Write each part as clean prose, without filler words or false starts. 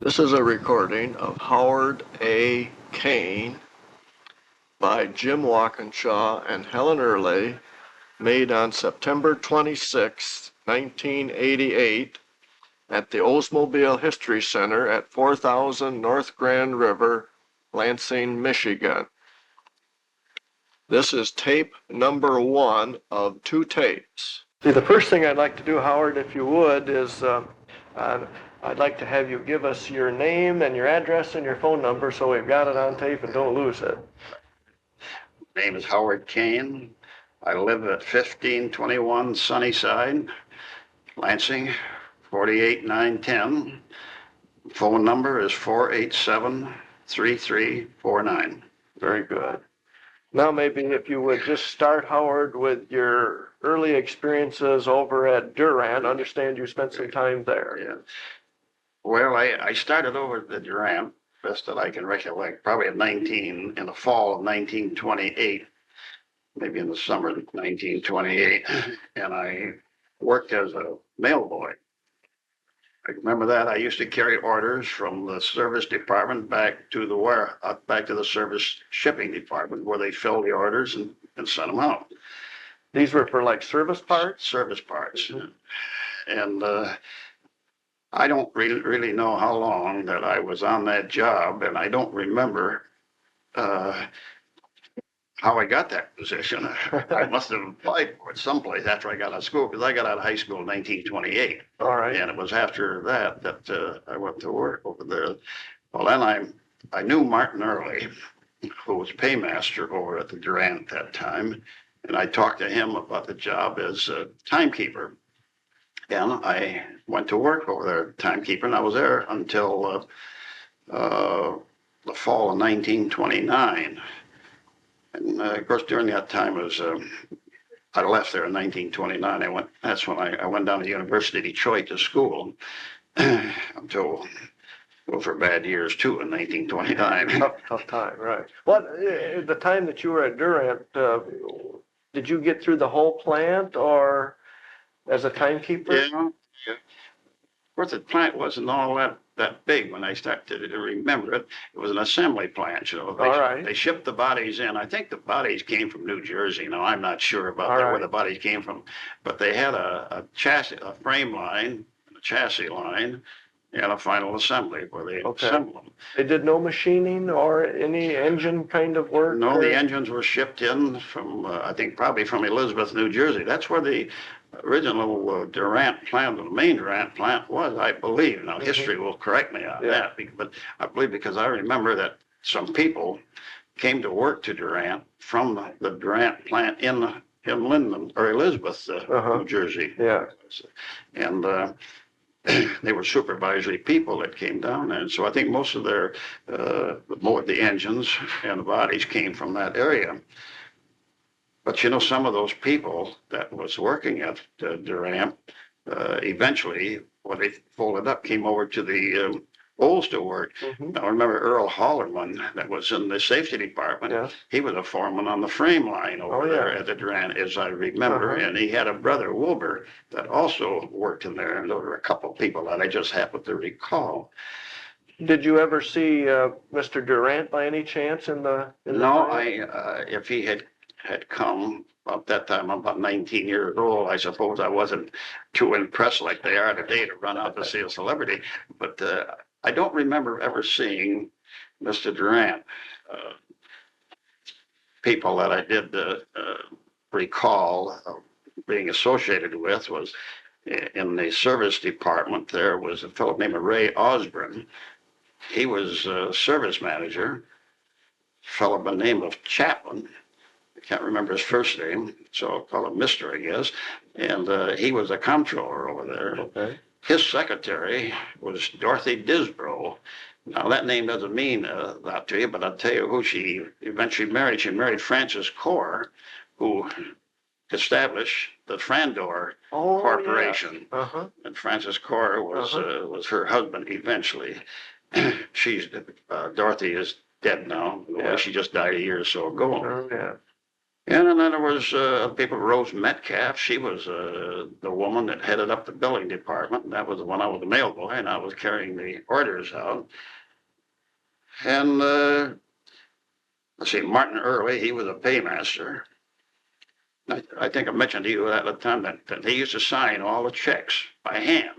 This is a recording of Howard A. Kane by Jim Walkinshaw and Helen Earley, made on September 26, 1988, at the Oldsmobile History Center at 4000 North Grand River, Lansing, Michigan. This is tape number 1 of 2 tapes. See, the first thing I'd like to do, Howard, if you would, is I'd like to have you give us your name and your address and your phone number so we've got it on tape and don't lose it. My name is Howard Kane. I live at 1521 Sunnyside, Lansing, 48910. Phone number is 487-3349. Very good. Now maybe if you would just start, Howard, with your early experiences over at Durant. I understand you spent some time there. Yeah. Well, I started over at the Durant, best that I can recollect, probably in the fall of 1928, maybe in the summer of 1928, and I worked as a mail boy. I remember that. I used to carry orders from the service department back to the service shipping department, where they fill the orders and send them out. These were for like service parts? Service parts. Mm-hmm. And I don't really know how long that I was on that job, and I don't remember how I got that position. I must have applied for it someplace after I got out of school, because I got out of high school in 1928. All right. And it was after that I went to work over there. Well, then I knew Martin Earley, who was paymaster over at the Durant at that time, and I talked to him about the job as a timekeeper. And I went to work over there, timekeeper, and I was there until the fall of 1929. And of course, during that time, I left there in 1929. That's when I went down to the University of Detroit to school until, well, for bad years too, in 1929. Tough time, right. Well, the time that you were at Durant, did you get through the whole plant or as a timekeeper? Yeah. Of course, the plant wasn't all that big when I started to remember it. It was an assembly plant, All right. They shipped the bodies in. I think the bodies came from New Jersey. Now, I'm not sure about All right. where the bodies came from, but they had a chassis, a frame line, a chassis line, and a final assembly where they assembled them. They did no machining or any engine kind of work? No, the engines were shipped in from, I think probably from Elizabeth, New Jersey. That's where the original Durant plant, the main Durant plant was, I believe. Now, history will correct me on that, but I believe, because I remember that some people came to work to Durant from the Durant plant in Linden, or Elizabeth, New Jersey. Yeah. And they were supervisory people that came down there. And so I think most of the engines and the bodies came from that area. But you know, some of those people that was working at Durant, eventually, when they folded up, came over to the Olds to work. Mm-hmm. Now, remember Earl Hollerman, that was in the safety department. Yeah. He was a foreman on the frame line over there at the Durant, as I remember. And he had a brother, Wilbur, that also worked in there. And there were a couple of people that I just happened to recall. Did you ever see Mr. Durant by any chance in the No, if he had come at that time, I'm about 19 years old. I suppose I wasn't too impressed like they are today to run out to see a celebrity. But I don't remember ever seeing Mr. Durant. People that I did recall being associated with was in the service department. There was a fellow named Ray Osborne. He was a service manager. A fellow by the name of Chapman. I can't remember his first name, so I'll call him Mr., I guess. And he was a comptroller over there. Okay. His secretary was Dorothy Disbrow. Now, that name doesn't mean that to you, but I'll tell you who she eventually married. She married Francis Corr, who established the Frandor Corporation. Yeah. Uh-huh. And Francis Corr was her husband eventually. Dorothy is dead now. Yeah. She just died a year or so ago. Oh, yeah. And then there was people, Rose Metcalf. She was the woman that headed up the billing department. And that was when I was the mail boy and I was carrying the orders out. And let's see, Martin Earley, he was a paymaster. I think I mentioned to you at the time that he used to sign all the checks by hand.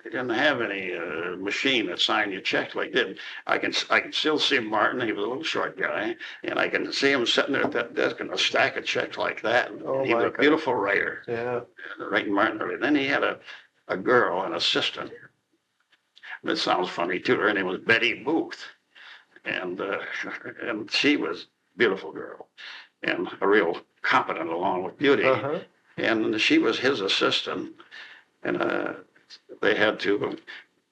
He didn't have any machine that signed your checks like that. I can still see Martin. He was a little short guy, and I can see him sitting there at that desk in a stack of checks like that. Oh, He was a God. beautiful writer. Yeah. Writing Martin Earley. Then he had a girl, an assistant. This sounds funny too. Her name was Betty Booth, and and she was a beautiful girl, and a real competent along with beauty. Uh-huh. And she was his assistant, and they had to, of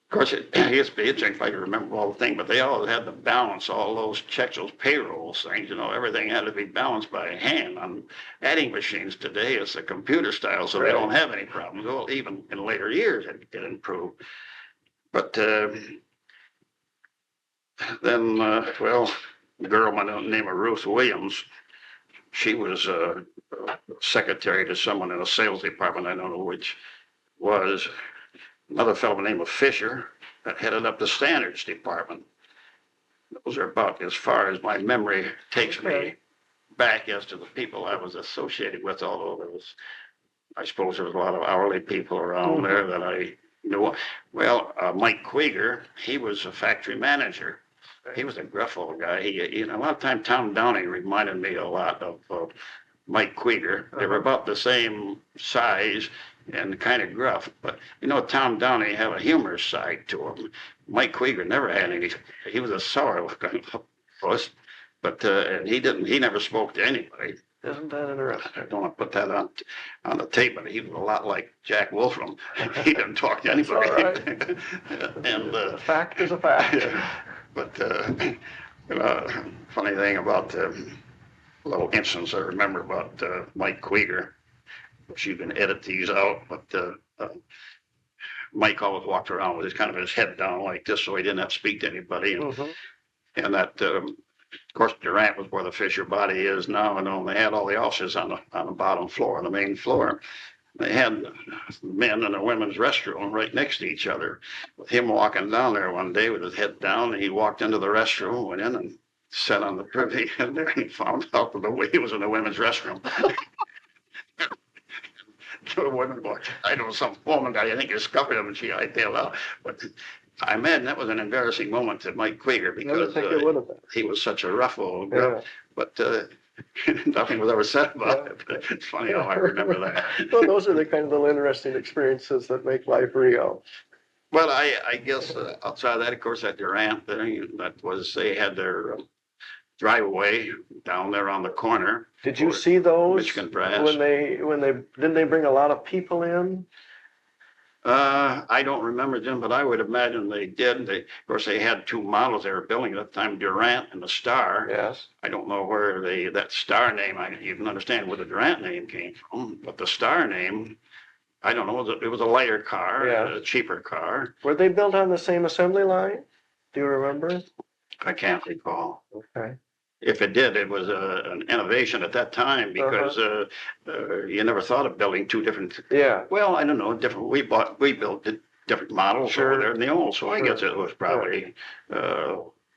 course, it used to be interesting if I could remember all the things, but they always had to balance all those checks, those payrolls things, everything had to be balanced by hand. On adding machines today, it's a computer style, so they don't have any problems. Well, even in later years, it improved. But then, well, a girl by the name of Ruth Williams, she was secretary to someone in the sales department, I don't know which was. Another fellow named Fisher that headed up the standards department. Those are about as far as my memory takes me back as to the people I was associated with, although there was, I suppose there was a lot of hourly people around there that I knew. Well, Mike Queeger, he was a factory manager. He was a gruff old guy. A lot of time Tom Downing reminded me a lot of Mike Queeger. They were about the same size and kind of gruff, but Tom Downey had a humorous side to him. Mike Queeger never had any. He was a sour looking puss, but and he never spoke to anybody. Isn't that interesting? I don't want to put that on the tape, but he was a lot like Jack Wolfram. He didn't talk to anybody. All right. And a fact is a fact. Yeah, but funny thing about little instance I remember about Mike Queeger. You can edit these out, but Mike always walked around with his head down like this, so he didn't have to speak to anybody. And that, of course, Durant was where the Fisher body is now, and they had all the offices on the bottom floor, on the main floor. They had the men and the women's restroom right next to each other. With him walking down there one day with his head down, and he walked into the restroom, went in and sat on the privy, and there he found out that he was in the women's restroom. The women, I know some woman that I think discovered him and she hightailed out. But I imagine that was an embarrassing moment to Mike Queeger because he was such a rough old girl. Yeah. But nothing was ever said about it. It's funny how I remember that. Well, those are the kind of little interesting experiences that make life real. Well, I guess outside of that, of course, at Durant, they had their driveway down there on the corner. Did you see those Michigan Brass when they didn't they bring a lot of people in? I don't remember, Jim, but I would imagine they did. Of course, they had two models they were building at the time, Durant and the Star. Yes. I don't know where that Star name, I even understand where the Durant name came from, but the Star name, I don't know. It was a lighter car, a cheaper car. Were they built on the same assembly line? Do you remember? I can't recall. Okay. If it did, it was an innovation at that time because you never thought of building two different. Yeah. Well, I don't know. Different. We built different models over there in the old, so I guess it was probably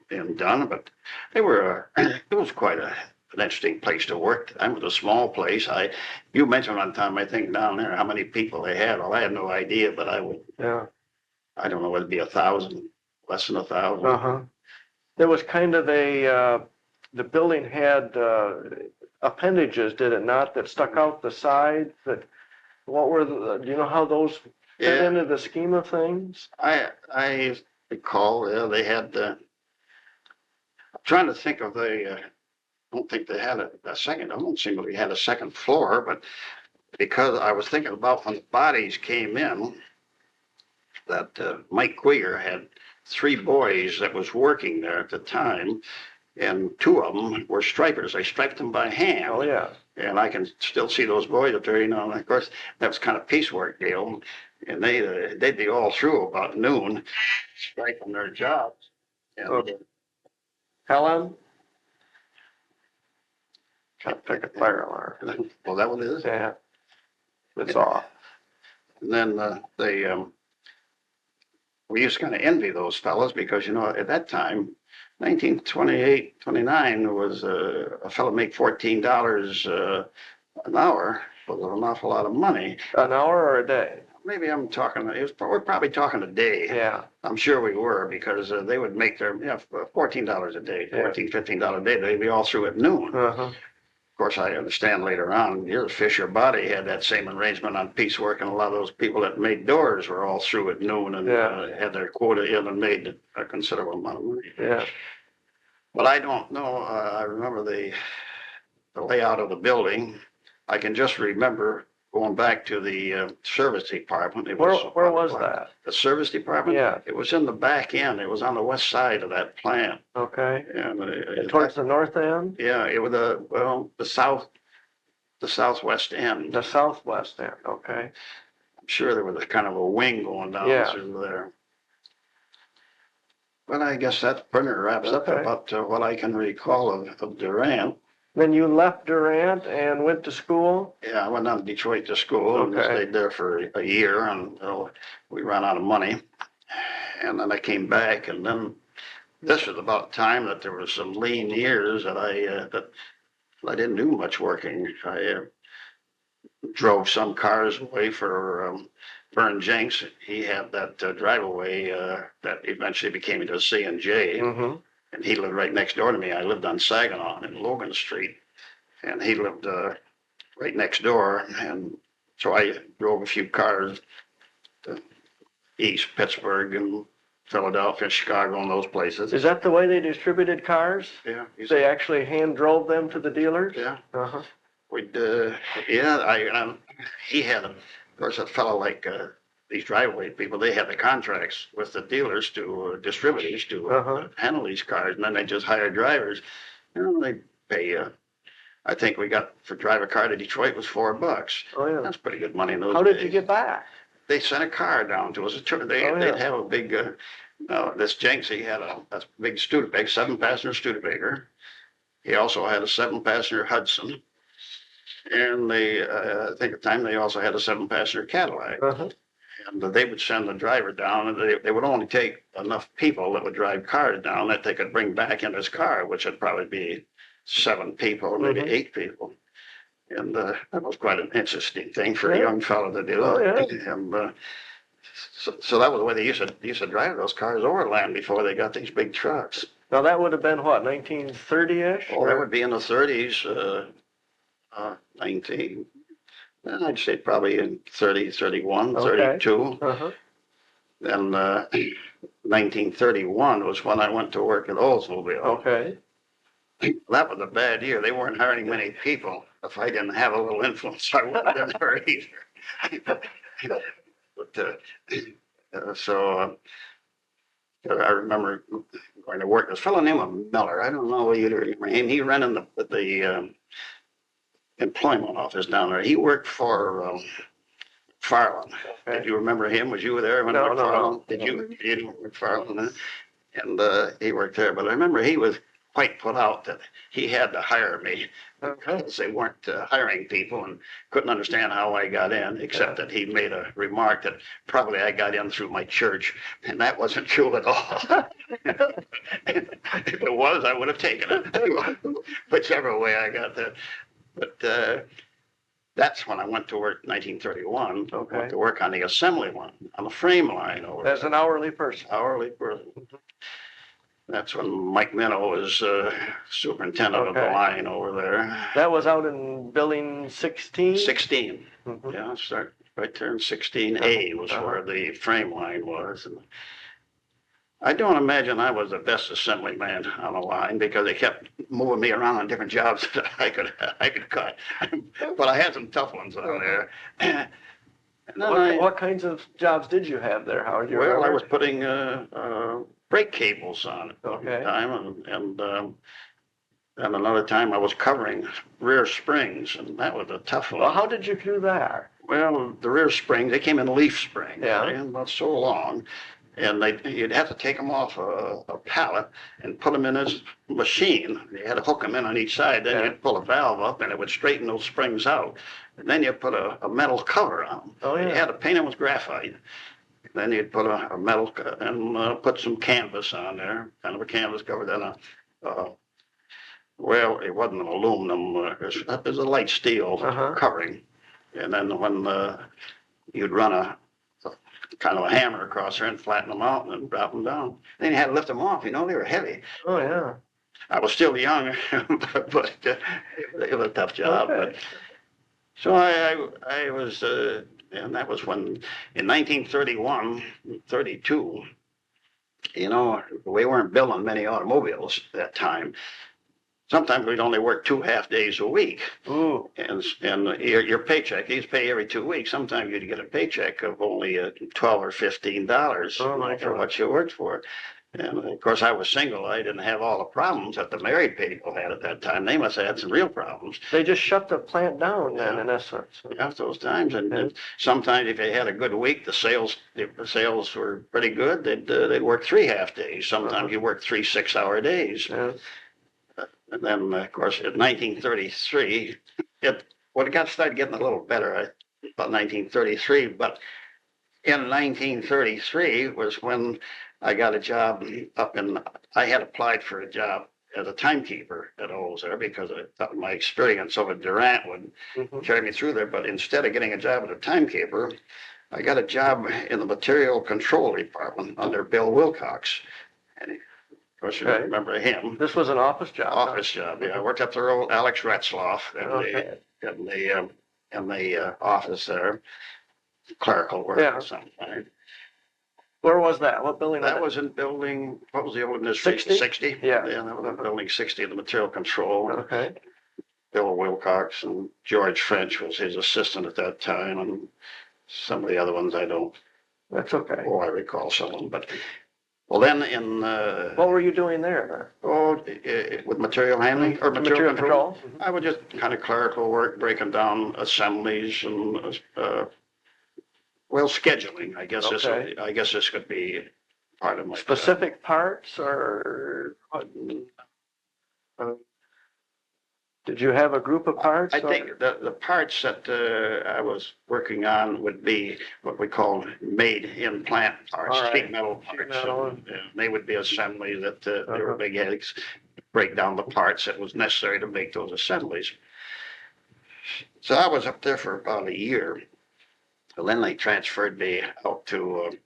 being done. But they were. It was quite an interesting place to work. It was a small place. You mentioned one time, I think down there, how many people they had. Well, I had no idea, but I would. Yeah. I don't know whether it'd be 1,000, less than 1,000. There was kind of the building had appendages, did it not, that stuck out the side? What were do you know how those fit into the scheme of things? I recall they had. I'm trying to think of I don't think they had a second. I don't seem to have had a second floor, but because I was thinking about when the bodies came in, that Mike Queeger had 3 boys that was working there at the time. And 2 of them were stripers. They striped them by hand. Oh, yeah. And I can still see those boys up there, And of course, that was kind of piecework deal. And they'd be all through about noon, striping their jobs. And, Helen? Can't pick a fire alarm. Well, that what it is? Yeah. It's off. And then we used to kind of envy those fellows because, you know, at that time, 1928, 29 was a fellow make $14 an hour was an awful lot of money. An hour or a day? Maybe I'm talking, we're probably talking a day. Yeah. I'm sure we were because they would make their, $14 a day, $14, $15 a day. They'd be all through at noon. Uh-huh. Of course, I understand later on, here's Fisher Body had that same arrangement on piecework, and a lot of those people that made doors were all through at noon and had their quota in and made a considerable amount of money. Yeah. But I don't know. I remember the layout of the building. I can just remember going back to the service department. Where was that? The service department? Yeah. It was in the back end. It was on the west side of that plant. Okay. And towards the north end? Yeah, it was the southwest end. The southwest end, okay. I'm sure there was a kind of a wing going down through there. But I guess that pretty wraps up about what I can recall of Durant. Then you left Durant and went to school? Yeah, I went down to Detroit to school and stayed there for a year until we ran out of money. And then I came back, and then this was about the time that there was some lean years that I didn't do much working. I drove some cars away for Vern Jenks. He had that driveway that eventually became into a C&J. Mm-hmm. And he lived right next door to me. I lived on Saginaw in Logan Street, and he lived right next door. And so I drove a few cars to East Pittsburgh and Philadelphia, Chicago, and those places. Is that the way they distributed cars? Yeah. They actually hand drove them to the dealers? Yeah. Uh-huh. He had, of course, a fellow like these driveway people, they had the contracts with the dealers to distributors to handle these cars, and then they just hired drivers. You know, they pay. I think we got for drive a car to Detroit was $4. Oh yeah, that's pretty good money in those days. How did you get back? They sent a car down to us. They'd have a big. This Jenks, he had a big Studebaker, 7-passenger Studebaker. He also had a 7-passenger Hudson. And I think at the time they also had a 7-passenger Cadillac. And they would send the driver down, and they would only take enough people that would drive cars down that they could bring back in his car, which would probably be 7 people, maybe 8 people. And that was quite an interesting thing for a young fellow to do. And so that was the way they used to drive those cars overland before they got these big trucks. Now that would have been what, 1930-ish? Oh, that would be in the 30s. I'd say probably in 30, 31, 32. Then 1931 was when I went to work at Oldsmobile. Okay. That was a bad year. They weren't hiring many people. If I didn't have a little influence, I wouldn't have been there either. So I remember going to work. This fellow named Miller. I don't know whether you remember him. He ran in the employment office down there. He worked for Farland. Did you remember him? Was you there when No. Did you? You didn't work Farland, and he worked there. But I remember he was quite put out that he had to hire me because they weren't hiring people and couldn't understand how I got in, except that he made a remark that probably I got in through my church, and that wasn't true at all. If it was, I would have taken it, whichever way I got there. But that's when I went to work in 1931. Went to work on the assembly line, on the frame line over there. As an hourly person. Hourly person. That's when Mike Minnow was superintendent of the line over there. That was out in building 16? 16. Yeah, start right there in 16A was where the frame line was. And I don't imagine I was the best assembly man on the line because they kept moving me around on different jobs that I could cut. But I had some tough ones on there. And then what kinds of jobs did you have there, Howard? Well, I was putting brake cables on it one time, and another time I was covering rear springs, and that was a tough one. Well, how did you do that? Well, the rear springs, they came in leaf springs, Yeah. and about so long, and you'd have to take them off a pallet and put them in this machine. You had to hook them in on each side. Then you'd pull a valve up, and it would straighten those springs out. And then you put a metal cover on them. Oh, yeah. You had to paint them with graphite. Then you'd put a metal and put some canvas on there, kind of a canvas cover. Then well, it wasn't an aluminum. It was a light steel covering. And then when you'd run a kind of a hammer across there and flatten them out and drop them down. Then you had to lift them off. They were heavy. Oh, yeah. I was still young, but it was a tough job. Okay. But, so I was, and that was when, in 1931, 32, we weren't building many automobiles at that time. Sometimes we'd only work 2 half days a week. Ooh. And your paycheck, you'd pay every 2 weeks. Sometimes you'd get a paycheck of only $12 or $15 for what you worked for. And of course, I was single. I didn't have all the problems that the married people had at that time. They must have had some real problems. They just shut the plant down then, in essence. After those times, and sometimes if they had a good week, the sales were pretty good. They'd work 3 half days. Sometimes you work 3 6-hour days. Yeah. And then, of course, in 1933, it started getting a little better about 1933. But in 1933 was when I got a job I had applied for a job as a timekeeper at Olds there because I thought my experience over at Durant would carry me through there. But instead of getting a job as a timekeeper, I got a job in the Material Control Department under Bill Wilcox. And of course, you remember him. This was an office job. Office job, yeah. I worked up there old Alex Retzloff in the office there, clerical work or something. Where was that? What building? That was in building. What was the old one? 60? 60. Yeah. That was in building 60 of the Material Control. Okay. Bill Wilcox and George French was his assistant at that time, and some of the other ones I don't. That's okay. Oh, I recall some of them, but. Well, then in... what were you doing there? With material handling or material control? Mm-hmm. I would just kind of clerical work, breaking down assemblies and, scheduling. I guess this could be part of my... Specific parts or... did you have a group of parts? I think the parts that I was working on would be what we call made-in plant parts, sheet metal parts. They would be assemblies that they were big headaches, break down the parts that was necessary to make those assemblies. So I was up there for about a year. And then they transferred me out to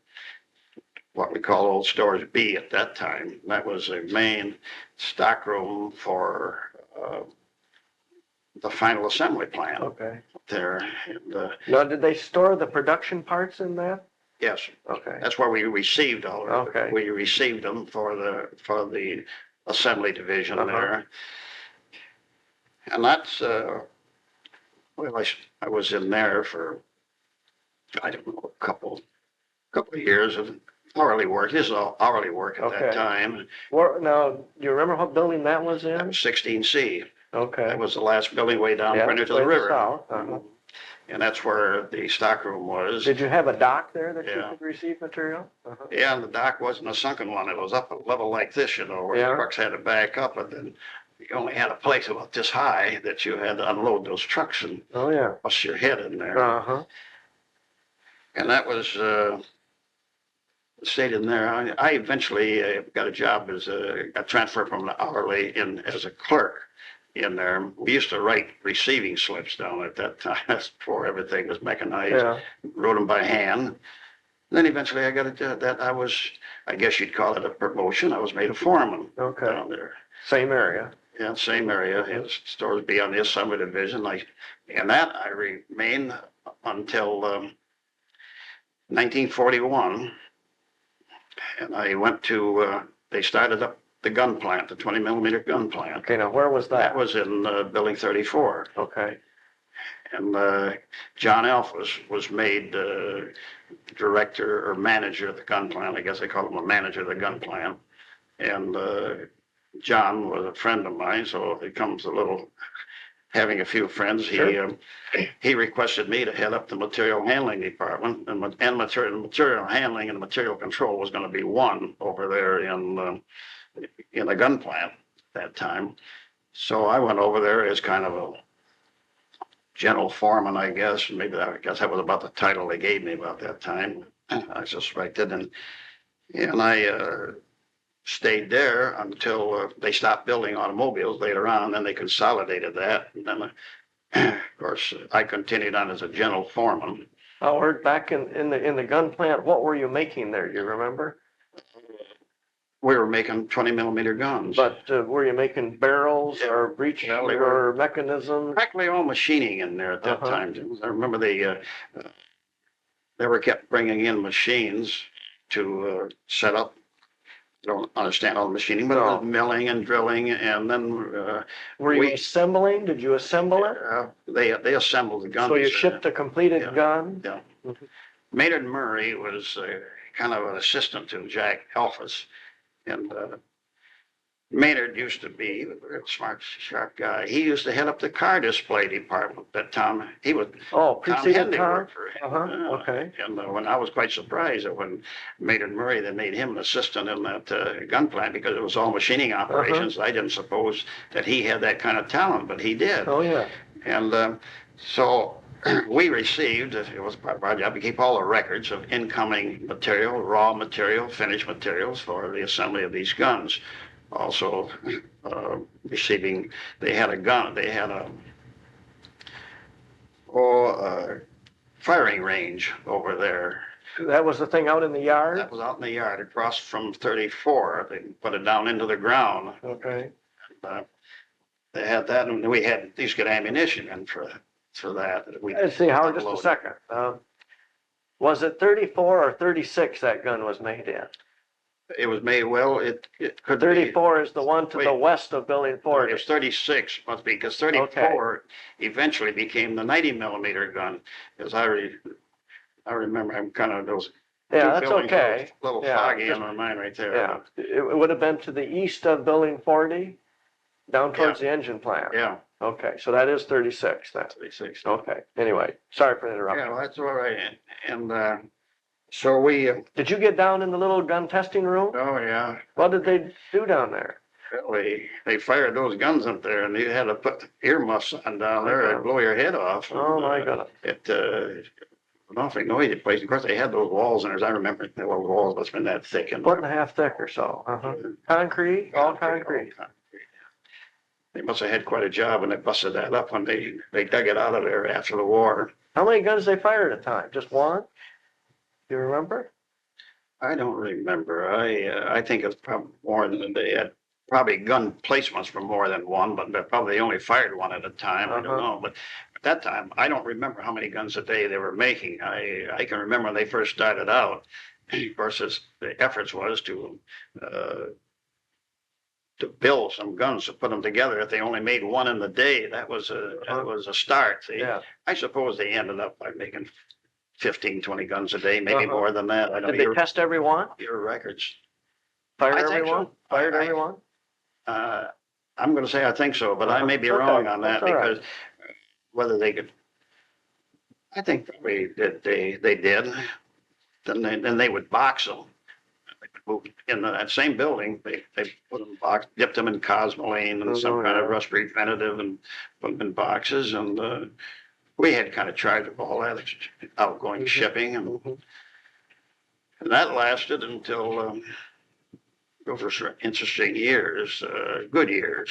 what we call Old Stores B at that time. That was a main stockroom for the final assembly plant. Okay. There. And, now, did they store the production parts in that? Yes. Okay. That's where we received all of them. Okay. We received them for the assembly division there. And that's I was in there for I don't know a couple of years of hourly work. This is all hourly work at that time. Now, do you remember what building that was in? That was 16C. Okay. That was the last building way down to the river. South. And that's where the stockroom was. Did you have a dock there that you could receive material? Yeah, and the dock wasn't a sunken one. It was up a level like this, where the trucks had to back up, and then you only had a place about this high that you had to unload those trucks and bust your head in there. And that was stayed in there. I eventually got a job got transferred from the hourly as a clerk in there. We used to write receiving slips down at that time. That's before everything was mechanized. Yeah. Wrote them by hand. And then eventually I got a job that I guess you'd call it a promotion. I was made a foreman down there. Same area. Yeah, same area. His stores be on the assembly division. And that I remained until 1941. And I went to, they started up the gun plant, the 20 millimeter gun plant. Okay, now where was that? That was in building 34. Okay. And John Elf was made director or manager of the gun plant. I guess they call him a manager of the gun plant. And John was a friend of mine, so it comes a little having a few friends, Sure. he requested me to head up the material handling department, and material handling and material control was going to be one over there in a gun plant at that time. So I went over there as kind of a general foreman, I guess. I guess that was about the title they gave me about that time, I suspected. And I stayed there until they stopped building automobiles later on. Then they consolidated that. And then, of course, I continued on as a general foreman. Howard, back in the gun plant, what were you making there? Do you remember? We were making 20 millimeter guns. But were you making barrels or breech or mechanisms? Practically all machining in there at that time. I remember they were kept bringing in machines to set up. I don't understand all the machining, but it was milling and drilling, and then were you assembling? Did you assemble it? They assembled the guns. So you shipped a completed gun? Yeah. Maynard Murray was kind of an assistant to Jack Elphus, and Maynard used to be a very smart, sharp guy. He used to head up the car display department that Tom, he was, preceded Tom? Okay. And when I was quite surprised that when Maynard Murray, they made him an assistant in that gun plant because it was all machining operations. I didn't suppose that he had that kind of talent, but he did. Oh, yeah. And so we received, it was part of our job to keep all the records of incoming material, raw material, finished materials for the assembly of these guns. Also receiving, they had a firing range over there. That was the thing out in the yard? That was out in the yard across from 34. They put it down into the ground. Okay. They had that, and we had these good ammunition in for that. Let's see, Howard, just a second. Was it 34 or 36 that gun was made in? It was made, well, it could 34 is the one to the west of Building 40. It was 36, must be, because 34 eventually became the 90 millimeter gun. As I remember, I'm kind of those. Yeah, that's okay. A little foggy in my mind right there. Yeah, it would have been to the east of Building 40, down towards the engine plant. Yeah. Okay, so that is 36 then. 36. Okay, anyway, sorry for interrupting. Yeah, well, that's all right. And so we. Did you get down in the little gun testing room? Oh, yeah. What did they do down there? Well, they fired those guns up there, and you had to put earmuffs on down there and blow your head off. Oh, my goodness. It an awfully noisy place. Of course, they had those walls, and as I remember, the walls must have been that thick. Foot and a half thick or so. Concrete, all concrete. They must have had quite a job when they busted that up when they dug it out of there after the war. How many guns they fired at a time? Just one? Do you remember? I don't remember. I think it's probably more than they had. Probably gun placements for more than one, but they probably only fired one at a time. I don't know. But at that time, I don't remember how many guns a day they were making. I can remember when they first started out. Of course, the efforts was to build some guns, to put them together. If they only made one in the day, that was a start. I suppose they ended up by making 15, 20 guns a day, maybe more than that. Did they test every one? Your records. Fired every one? Fired every one? I'm going to say I think so, but I may be wrong on that because whether they could, I think probably that they did. Then they would box them. In that same building, they put them box, dipped them in cosmoline and some kind of rust preventative, and put them in boxes. And we had kind of charge of all that outgoing shipping, and that lasted until those were interesting years, good years.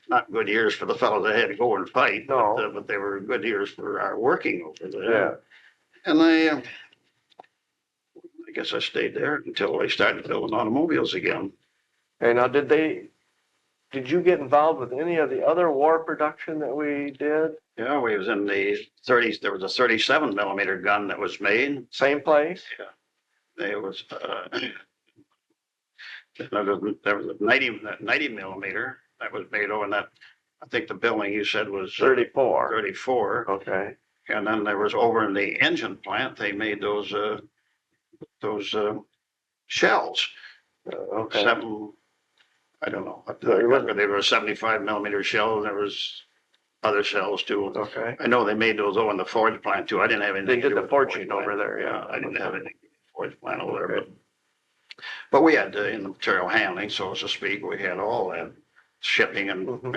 Not good years for the fellows that had to go and fight, but they were good years for our working over there. Yeah. And I guess I stayed there until they started building automobiles again. Okay, now did you get involved with any of the other war production that we did? Yeah, we was in the 30s. There was a 37 millimeter gun that was made. Same place? Yeah. There was there was a 90 millimeter that was made over in that. I think the building you said was 34. 34. Okay. And then there was over in the engine plant, they made those shells. Okay. I don't know. There were 75 millimeter shells. There was other shells too. Okay. I know they made those over in the Ford plant too. I didn't have anything They to did do the with Ford forging plant. over there, yeah. I didn't have Okay. anything to do with Ford plant over there, Okay. but we had in the material handling, so to speak, we had all that shipping and Mhm.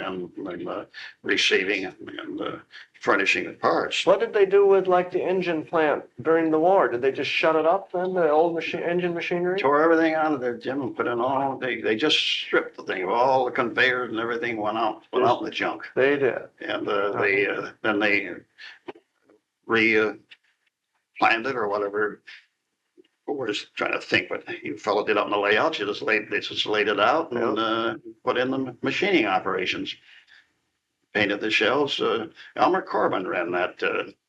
and receiving and furnishing the parts. What did they do with like the engine plant during the war? Did they just shut it up then, the old engine machinery? Tore everything out of there, Jim, and put in all, they just stripped the thing, all the conveyors and everything went out in the junk. They did. And then they replanted or whatever. We're just trying to think, but you fellow did up in the layout, they just laid it out and put in the machining operations. Painted the shells. Elmer Corbin ran that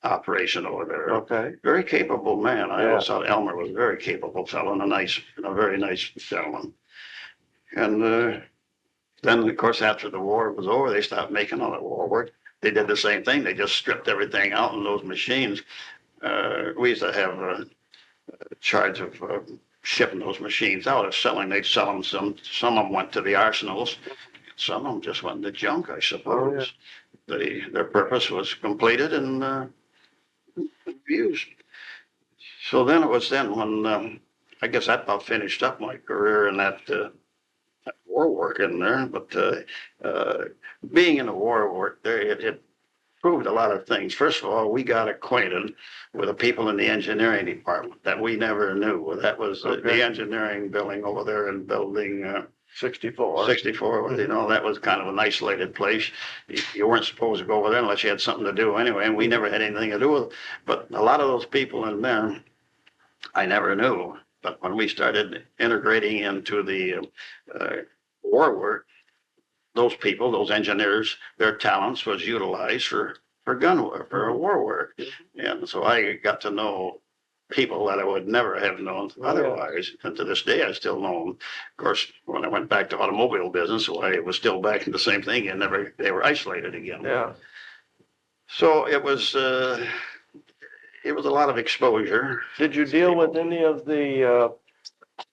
operation over there. Okay. Very capable man. I Yeah. always thought Elmer was a very capable fellow and a very nice gentleman. And then, of course, after the war was over, they stopped making all that war work. They did the same thing. They just stripped everything out in those machines. We used to have a charge of shipping those machines out or selling. They'd sell them. Some of them went to the arsenals. Some of them just went into junk, I suppose. Oh, yeah. Their purpose was completed and used. So then it was when I guess that about finished up my career in that war work in there. But being in the war work there, it proved a lot of things. First of all, we got acquainted with the people in the engineering department that we never knew. That was the engineering building over there in building 64. 64, you know, that was kind of an isolated place. You weren't supposed to go over there unless you had something to do anyway, and we never had anything to do with it. But a lot of those people in there, I never knew. But when we started integrating into the war work, those people, those engineers, their talents was utilized for war work. And so I got to know people that I would never have known otherwise. And to this day, I still know them. Of course, when I went back to automobile business, I was still back in the same thing and they were isolated again. Yeah. So it was a lot of exposure. Did you deal with any of the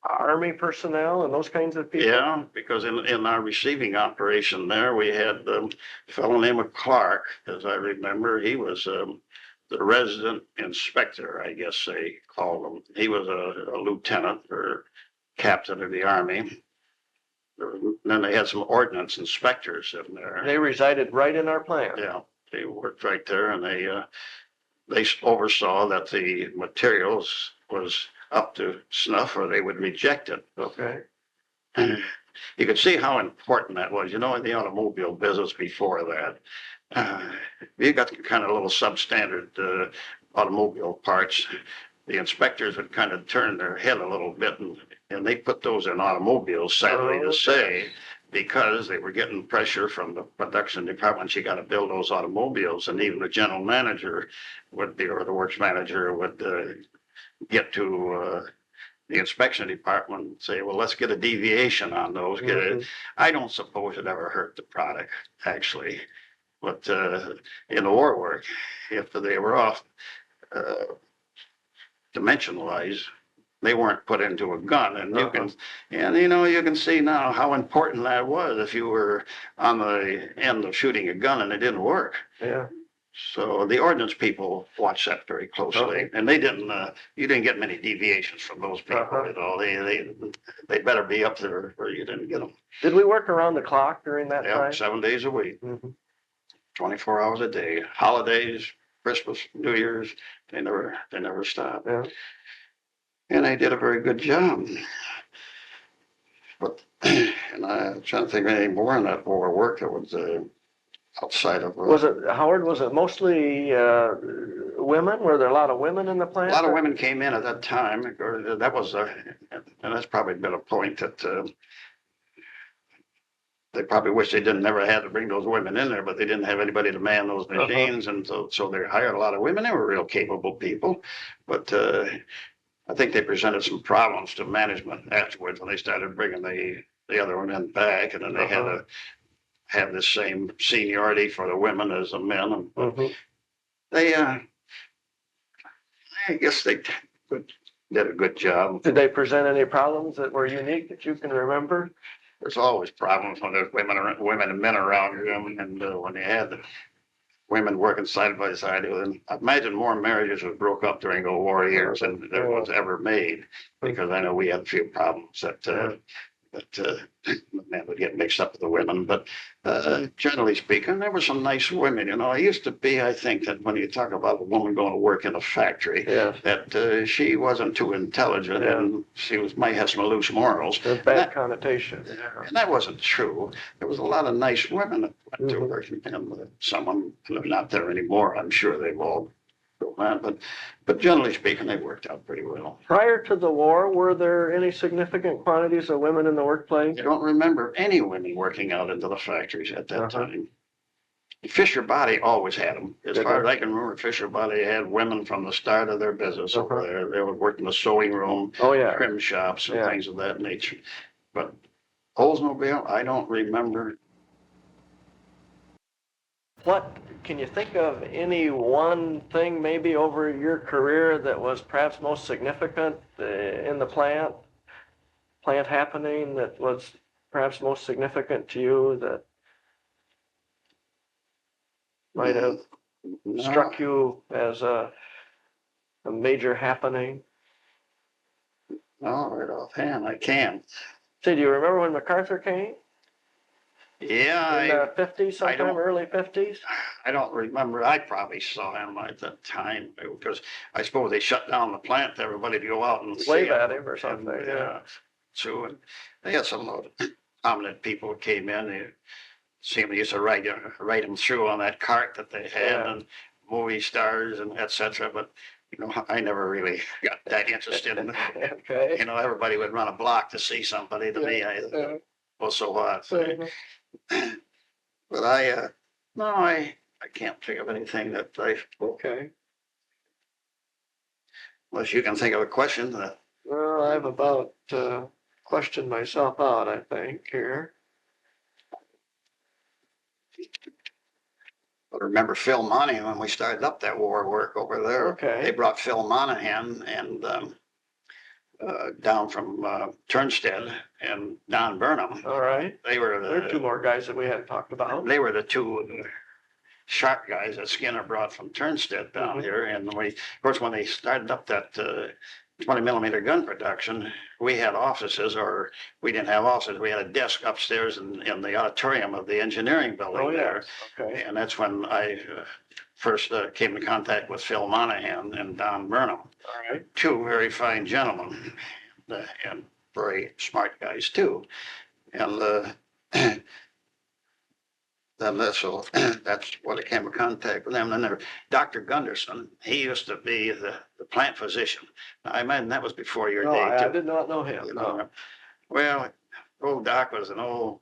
Army personnel and those kinds of people? Yeah, because in our receiving operation there, we had a fellow named Clark, as I remember. He was the resident inspector, I guess they called him. He was a lieutenant or captain of the Army. Then they had some ordnance inspectors in there. They resided right in our plant. Yeah, they worked right there, and they oversaw that the materials was up to snuff, or they would reject it. Okay. You could see how important that was. You know, in the automobile business before that, you got kind of little substandard automobile parts. The inspectors would kind of turn their head a little bit, and they put those in automobiles, sadly to say, because they were getting pressure from the production department. You got to build those automobiles, and even the general manager would be, or the works manager would get to the inspection department and say, well, let's get a deviation on those. I don't suppose it ever hurt the product, actually. But in the war work, if they were off dimension-wise, they weren't put into a gun. And you can see now how important that was if you were on the end of shooting a gun and it didn't work. Yeah. So the ordnance people watched that very closely, and they didn't. You didn't get many deviations from those people at all. They better be up there, or you didn't get them. Did we work around the clock during that time? 7 days a week, 24 hours a day. Holidays, Christmas, New Year's, they never stopped. Yeah. And they did a very good job. But and I'm trying to think of any more in that war work that was outside of. Was it mostly women? Were there a lot of women in the plant? A lot of women came in at that time. That was, and that's probably been a point that they probably wish they didn't never had to bring those women in there, but they didn't have anybody to man those machines, and so they hired a lot of women. They were real capable people, but I think they presented some problems to management afterwards when they started bringing the other women back, and then they had to have the same seniority for the women as the men. They, I guess they did a good job. Did they present any problems that were unique that you can remember? There's always problems when there's women and men around you, and when they had women working side by side. And I imagine more marriages have broke up during the war years than there was ever made, because I know we had a few problems that the men would get mixed up with the women. But generally speaking, there were some nice women. You know, it used to be, I think, that when you talk about a woman going to work in a factory, that she wasn't too intelligent and might have some loose morals. A bad connotation. And that wasn't true. There was a lot of nice women that went to work, and someone not there anymore. I'm sure they've all gone, but generally speaking, they worked out pretty well. Prior to the war, were there any significant quantities of women in the workplace? I don't remember any women working out into the factories at that time. Fisher Body always had them. As far as I can remember, Fisher Body had women from the start of their business over there. They would work in the sewing room, trim shops, and things of that nature. But Oldsmobile, I don't remember. What can you think of any one thing maybe over your career that was perhaps most significant in the plant happening that was perhaps most significant to you that might have struck you as a major happening? No, right offhand, I can't. Say, do you remember when MacArthur came? Yeah, in the 50s, sometime early 50s? I don't remember. I probably saw him at that time because I suppose they shut down the plant to everybody to go out and wave at him or something. So they had some prominent people who came in. They seemed to used to write them through on that cart that they had, and movie stars and etc. But you know, I never really got that interested in it. You know, everybody would run a block to see somebody. To me, I was so hot. But I can't think of anything that unless you can think of a question that. Well, I've about questioned myself out, I think, here. But remember Phil Monahan when we started up that war work over there. They brought Phil Monahan and down from Turnstead and Don Burnham. All right. There are two more guys that we hadn't talked about. They were the two sharp guys that Skinner brought from Turnstead down here. And of course, when they started up that 20 millimeter gun production, we had offices, or we didn't have offices. We had a desk upstairs in the auditorium of the engineering building there. And that's when I first came in contact with Phil Monahan and Don Burnham. All right. Two very fine gentlemen and very smart guys too. And so that's what I came in contact with them. And then Dr. Gunderson, he used to be the plant physician. Now, I imagine that was before your day too. I did not know him. You know? Well, old Doc was an old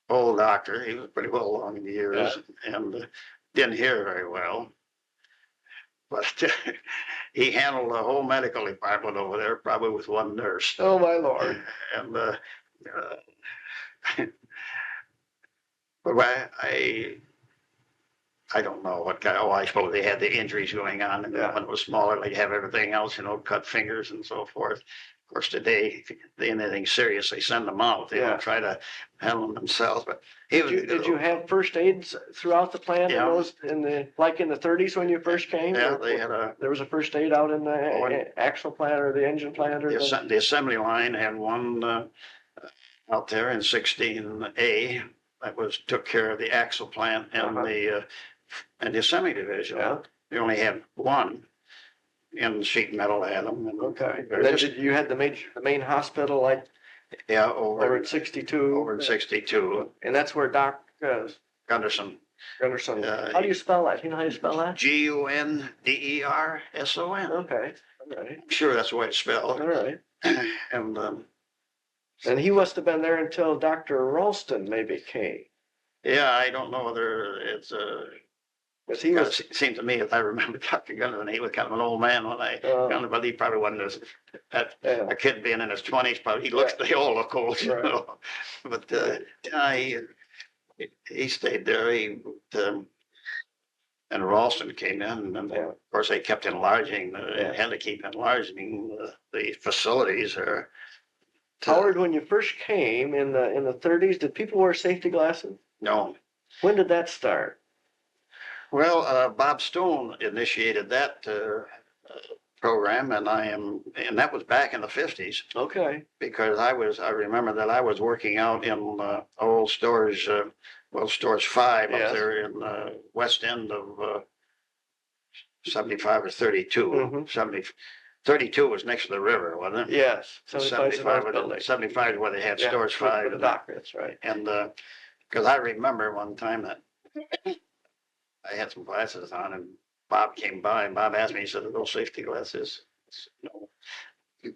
doctor. He was pretty well along in the years and didn't hear very well. But he handled the whole medical department over there, probably with one nurse. Oh, my Lord. And but I don't know what kind. I suppose they had the injuries going on, and when it was smaller, they have everything else, you know, cut fingers and so forth. Of course, today, if they anything serious, they send them out. They don't try to handle them themselves. But did you have first aids throughout the plant? In the 30s when you first came? Yeah, there was a first aid out in the axle plant or the engine plant, or the assembly line had one out there in 16A that took care of the axle plant and the assembly division. They only had one. And sheet metal had them. And then you had the main hospital, over at 62. Over at 62. And that's where Doc Gunderson. How do you spell that? You know how you spell that? Gunderson. Okay. All right. I'm sure that's the way it's spelled. All right. And he must have been there until Dr. Ralston maybe came. Yeah, I don't know whether it's it seemed to me, if I remember Dr. Gunderson, he was kind of an old man when I got him, but he probably wasn't a kid being in his 20s. Probably they all look old, you know. But he stayed there. And Ralston came in, and of course they kept enlarging. Had to keep enlarging the facilities. Howard, when you first came in the 30s, did people wear safety glasses? No. When did that start? Well, Bob Stone initiated that program, and and that was back in the 50s. Okay. Because I remember that I was working out in old stores, Stores 5 up Yes. there in west end of 75 or 32. Mhm. 32 was next to the river, wasn't it? Yes. 75 was building. 75 is where they had Yeah, Stores for 5. the dock, that's right. And because I remember one time that I had some glasses on and Bob came by and Bob asked me, he said, "Are those safety glasses?" I said, "No."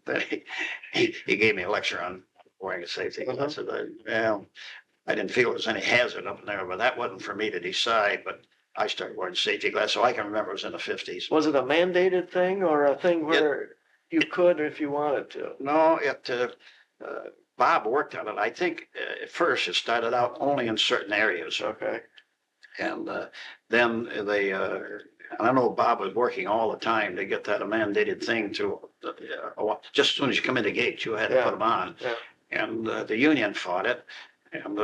Then he gave me a lecture on wearing a safety glasses. I didn't feel there was any hazard up in there, but that wasn't for me to decide. But I started wearing safety glasses, so I can remember it was in the 50s. Was it a mandated thing or a thing where you could if you wanted to? No, Bob worked on it. I think at first it started out only in certain areas. Okay. And then I know Bob was working all the time to get that a mandated thing to, just as soon as you come in the gate, you had to put them on. Yeah. And the union fought it. And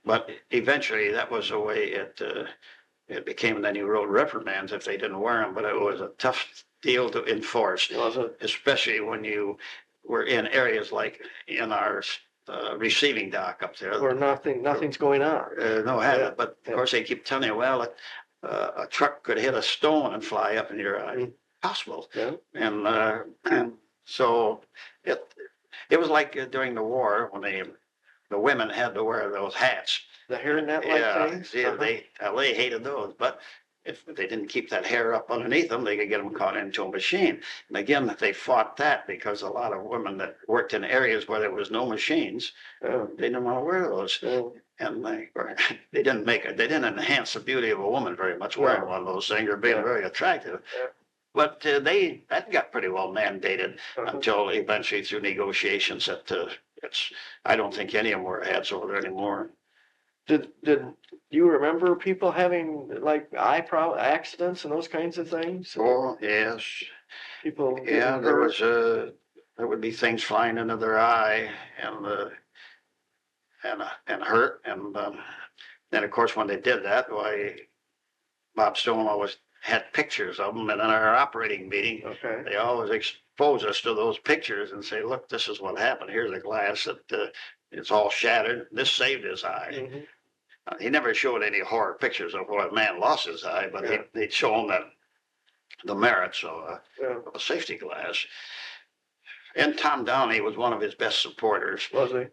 but eventually that was the way it became. Then you wrote reprimands if they didn't wear them, but it was a tough deal to enforce, Was it? especially when you were in areas like in our receiving dock up there. Where nothing's going on. No Yeah. habit, but of course they keep telling you, well, a truck could hit a stone and fly up in your eye. Possible. Yeah. And so it was like during the war when the women had to wear those hats. The hairnet like things? Yeah, they hated those, but if they didn't keep that hair up underneath them, they could get them caught into a machine. And again, they fought that because a lot of women that worked in areas where there was no machines, they didn't want to wear those. And they didn't they didn't enhance the beauty of a woman very much wearing one of those things or being very attractive. But that got pretty well mandated until eventually through negotiations that I don't think any of them wear hats over there anymore. Did you remember people having like accidents and those kinds of things? Oh, yes. People. Yeah, there would be things flying into their eye and hurt. And then of course when they did that, Bob Stone always had pictures of them, and in our operating meeting, they always expose us to those pictures and say, "Look, this is what happened. Here's a glass that it's all shattered. This saved his eye." He never showed any horror pictures of where a man lost his eye, but he'd shown that the merits of a safety glass. And Tom Downey was one of his best supporters. Was he?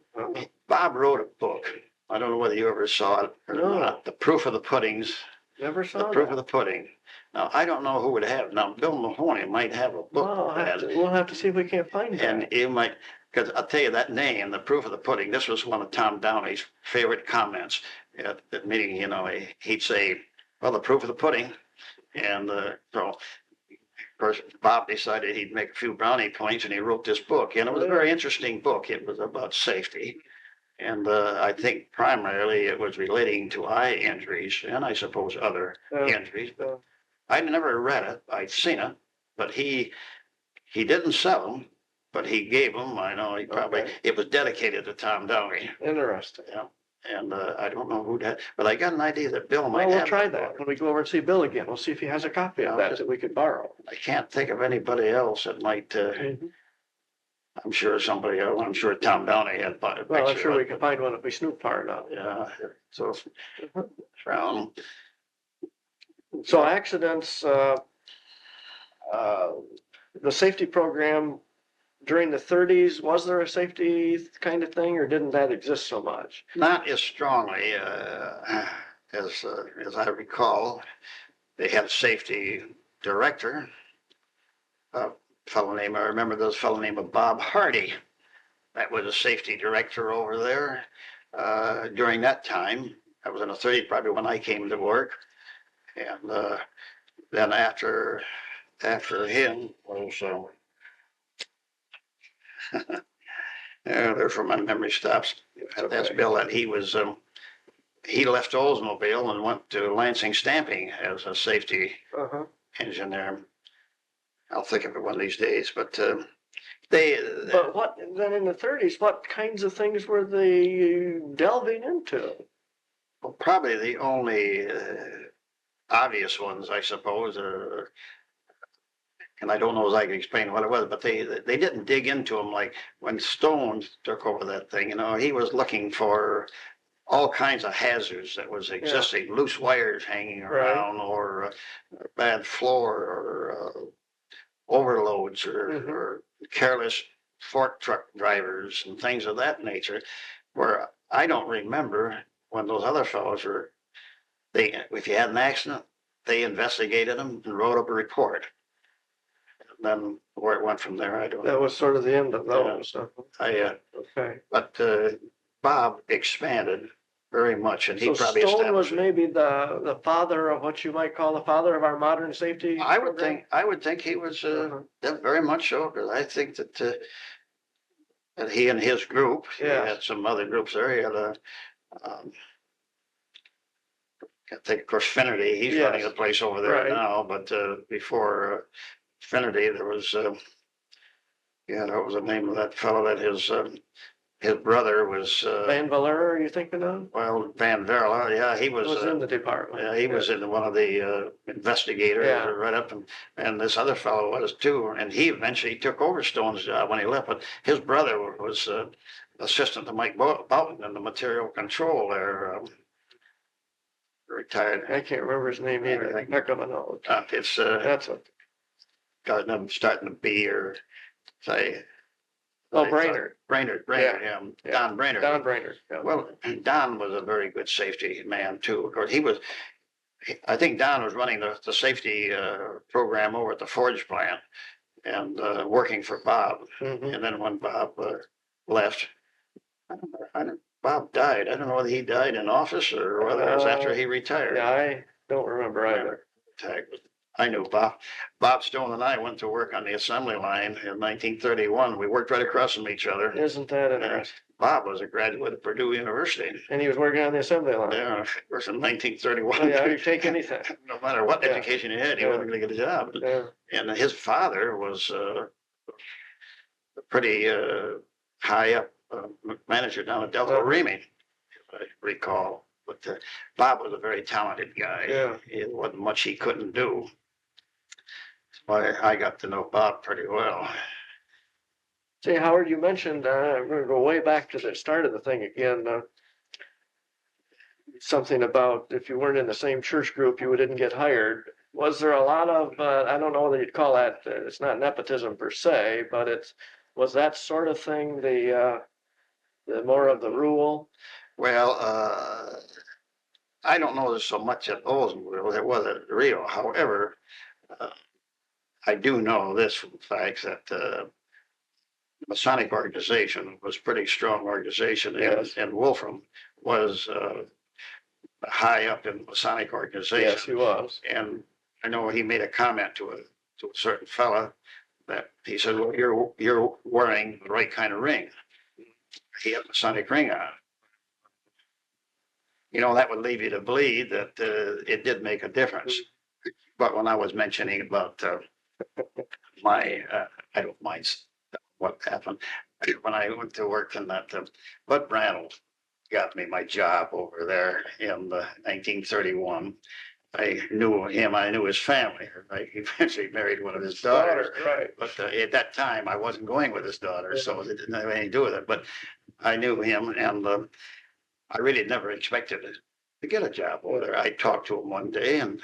Bob wrote a book. I don't know whether you ever saw it or not. The Proof of the Puddings. Never saw The Proof of the Pudding. Now, I don't know who would have it. Now, Bill Mahoney might have a book. We'll have to see if we can't find it. And you might, because I'll tell you that name, The Proof of the Pudding, this was one of Tom Downey's favorite comments at the meeting. You know, he'd say, "Well, the proof of the pudding." And so, of course, Bob decided he'd make a few brownie points, and he wrote this book. And it was a very interesting book. It was about safety. And I think primarily it was relating to eye injuries and I suppose other injuries. I'd never read it. I'd seen it, but he didn't sell them, but he gave them. I know he probably, it was dedicated to Tom Downey. Interesting. Yeah. And I don't know who that, but I got an idea that Bill might have. We'll try that when we go over and see Bill again. We'll see if he has a copy of that we could borrow. I can't think of anybody else that might, I'm sure somebody else, I'm sure Tom Downey had bought a picture. Well, I'm sure we can find one if we snoop hard enough. Yeah. So, around. So accidents, the safety program during the 30s, was there a safety kind of thing or didn't that exist so much? Not as strongly as I recall. They had a safety director, I remember this fellow named Bob Hardy. That was a safety director over there during that time. I was in the 30s, probably when I came to work. And then after him was, there's where my memory stops. That's Bill, and he left Oldsmobile and went to Lansing Stamping as a safety engineer. I'll think of it one of these days, but But what then in the 30s? What kinds of things were they delving into? Well, probably the only obvious ones, I suppose, and I don't know as I can explain what it was, but they didn't dig into them like when Stones took over that thing. You know, he was looking for all kinds of hazards that was existing, loose wires hanging around, or bad floor, or overloads, or careless fork truck drivers and things of that nature. Where I don't remember when those other fellows were, if you had an accident, they investigated them and wrote up a report. And then where it went from there, I don't know. That was sort of the end of those. Okay. But Bob expanded very much, and he So probably Stone established was maybe the father of what you might call the father of our modern safety I would program? think he was very much so, because I think that he and his group, he had some other groups there. He had I think, of course, Finnerty, he's running the place over there now, but before Finnerty, there was, what was the name of that fellow that his brother was? Van Valera, are you thinking of? Well, Van Verla, yeah, he was in the department. Yeah, he was in one of the investigators right up, and this other fellow was too, and he eventually took over Stone's job when he left. But his brother was assistant to Mike Boughton in the material control there. Retired. I can't remember his name either. Heck of a note. It's That's what. got them starting to be or say. Brainerd. Brainerd, yeah. Don Brainerd. Don Brainerd. Yeah. Well, Don was a very good safety man too. Of course, I think Don was running the safety program over at the Forge plant and working for Bob. And then when Bob left, Bob died. I don't know whether he died in office or whether it was after he retired. Yeah, I don't remember either. I knew Bob Stone and I went to work on the assembly line in 1931. We worked right across from each other. Isn't that interesting? Bob was a graduate of Purdue University. And he was working on the assembly line. Yeah, of course, in 1931. Oh, yeah, you take anything. No matter what education he had, he wasn't going to get a job. And his father was a pretty high up manager down at Delta Remy, if I recall. But Bob was a very talented guy. Yeah. It wasn't much he couldn't do. So I got to know Bob pretty well. Say, Howard, you mentioned, we're going to go way back to the start of the thing again. Something about if you weren't in the same church group, you didn't get hired. Was there a lot of, I don't know whether you'd call that, it's not nepotism per se, but was that sort of thing the more of the rule? Well, I don't know there's so much at Oldsmobile. It was at Rio. However, I do know this from the fact that the Masonic organization was a pretty strong organization, and Wolfram was high up in the Masonic organization. Yes, he was. And I know he made a comment to a certain fella that he said, "Well, you're wearing the right kind of ring." He had a Masonic ring on. That would leave you to believe that it did make a difference. But when I was mentioning about I don't mind what happened. When I went to work in that, Bud Brannell got me my job over there in 1931. I knew him. I knew his family. I eventually married one of his daughters. Right. But at that time, I wasn't going with his daughter, so it didn't have anything to do with it. But I knew him, and I really never expected to get a job over there. I talked to him one day, and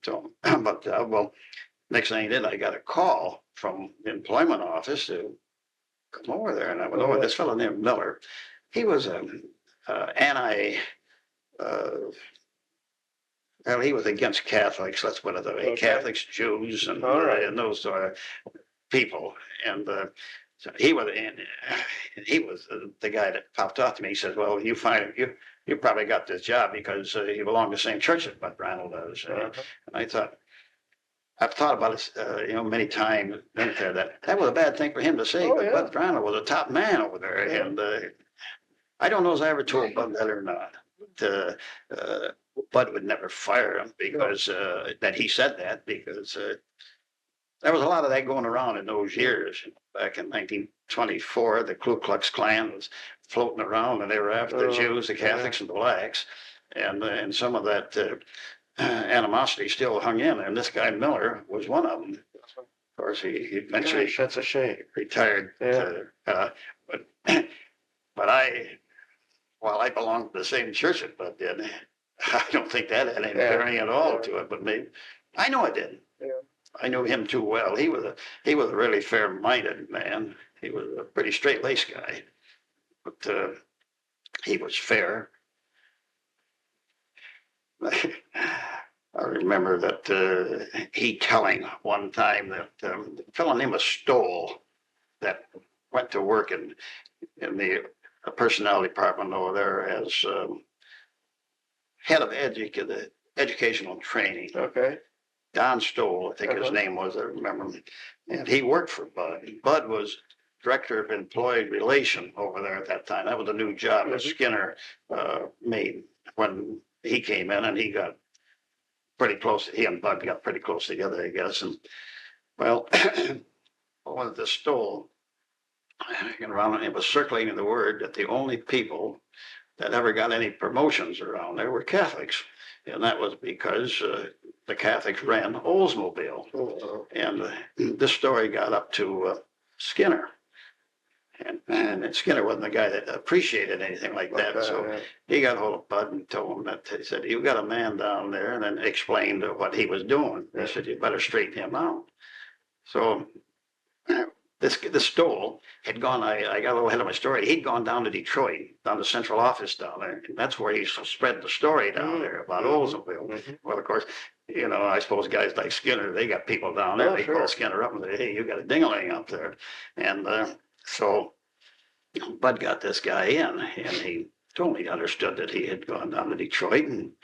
told him, but well, next thing I did, I got a call from the employment office to come over there, and I went over this fellow named Miller. He was well, he was against Catholics. Let's put it that way. Catholics, Jews, and those people. And so he was the guy that popped off to me. He says, "Well, you probably got this job because you belong to the same church that Bud Brannell does." And I've thought about it, many times that was a bad thing for him to say. But Bud Brannell was a top man over there, and I don't know if I ever told Bud that or not. But Bud would never fire him because that he said that because there was a lot of that going around in those years. Back in 1924, the Ku Klux Klan was floating around, and they were after the Jews, the Catholics, and the blacks, and some of that animosity still hung in there. And this guy Miller was one of them. Of course, he eventually Gosh, that's a shame. retired. Yeah. But but while I belonged to the same church that Bud did, I don't think that had any bearing at all to it. But maybe I know it didn't. Yeah. I knew him too well. He was a really fair-minded man. He was a pretty straight-laced guy, but he was fair. I remember that he telling one time that a fellow named Stoll that went to work in the personnel department over there as head of educational training. Okay. Don Stoll, I think his name was, I remember. And he worked for Bud. Bud was director of employee relation over there at that time. That was a new job that Skinner made when he came in, and he got pretty close. He and Bud got pretty close together, I guess. And well, one of the Stoll, around, it was circulating the word that the only people that ever got any promotions around there were Catholics. And that was because the Catholics ran Oldsmobile. Oh. And this story got up to Skinner. And Skinner wasn't the guy that appreciated anything like that. Okay, so he got hold of Bud and told him that, he said, "You've got a man down there," and then explained what he was doing. He said, "You better straighten him out." So this Stoll had gone, I got a little ahead of my story. He'd gone down to Detroit, down to central office down there. And that's where he spread the story down there about Oldsmobile. Well, of course, I suppose guys like Skinner, they got people down there. They call Skinner up and say, "Hey, you got a ding-a-ling up there." And so Bud got this guy in, and he totally understood that he had gone down to Detroit. And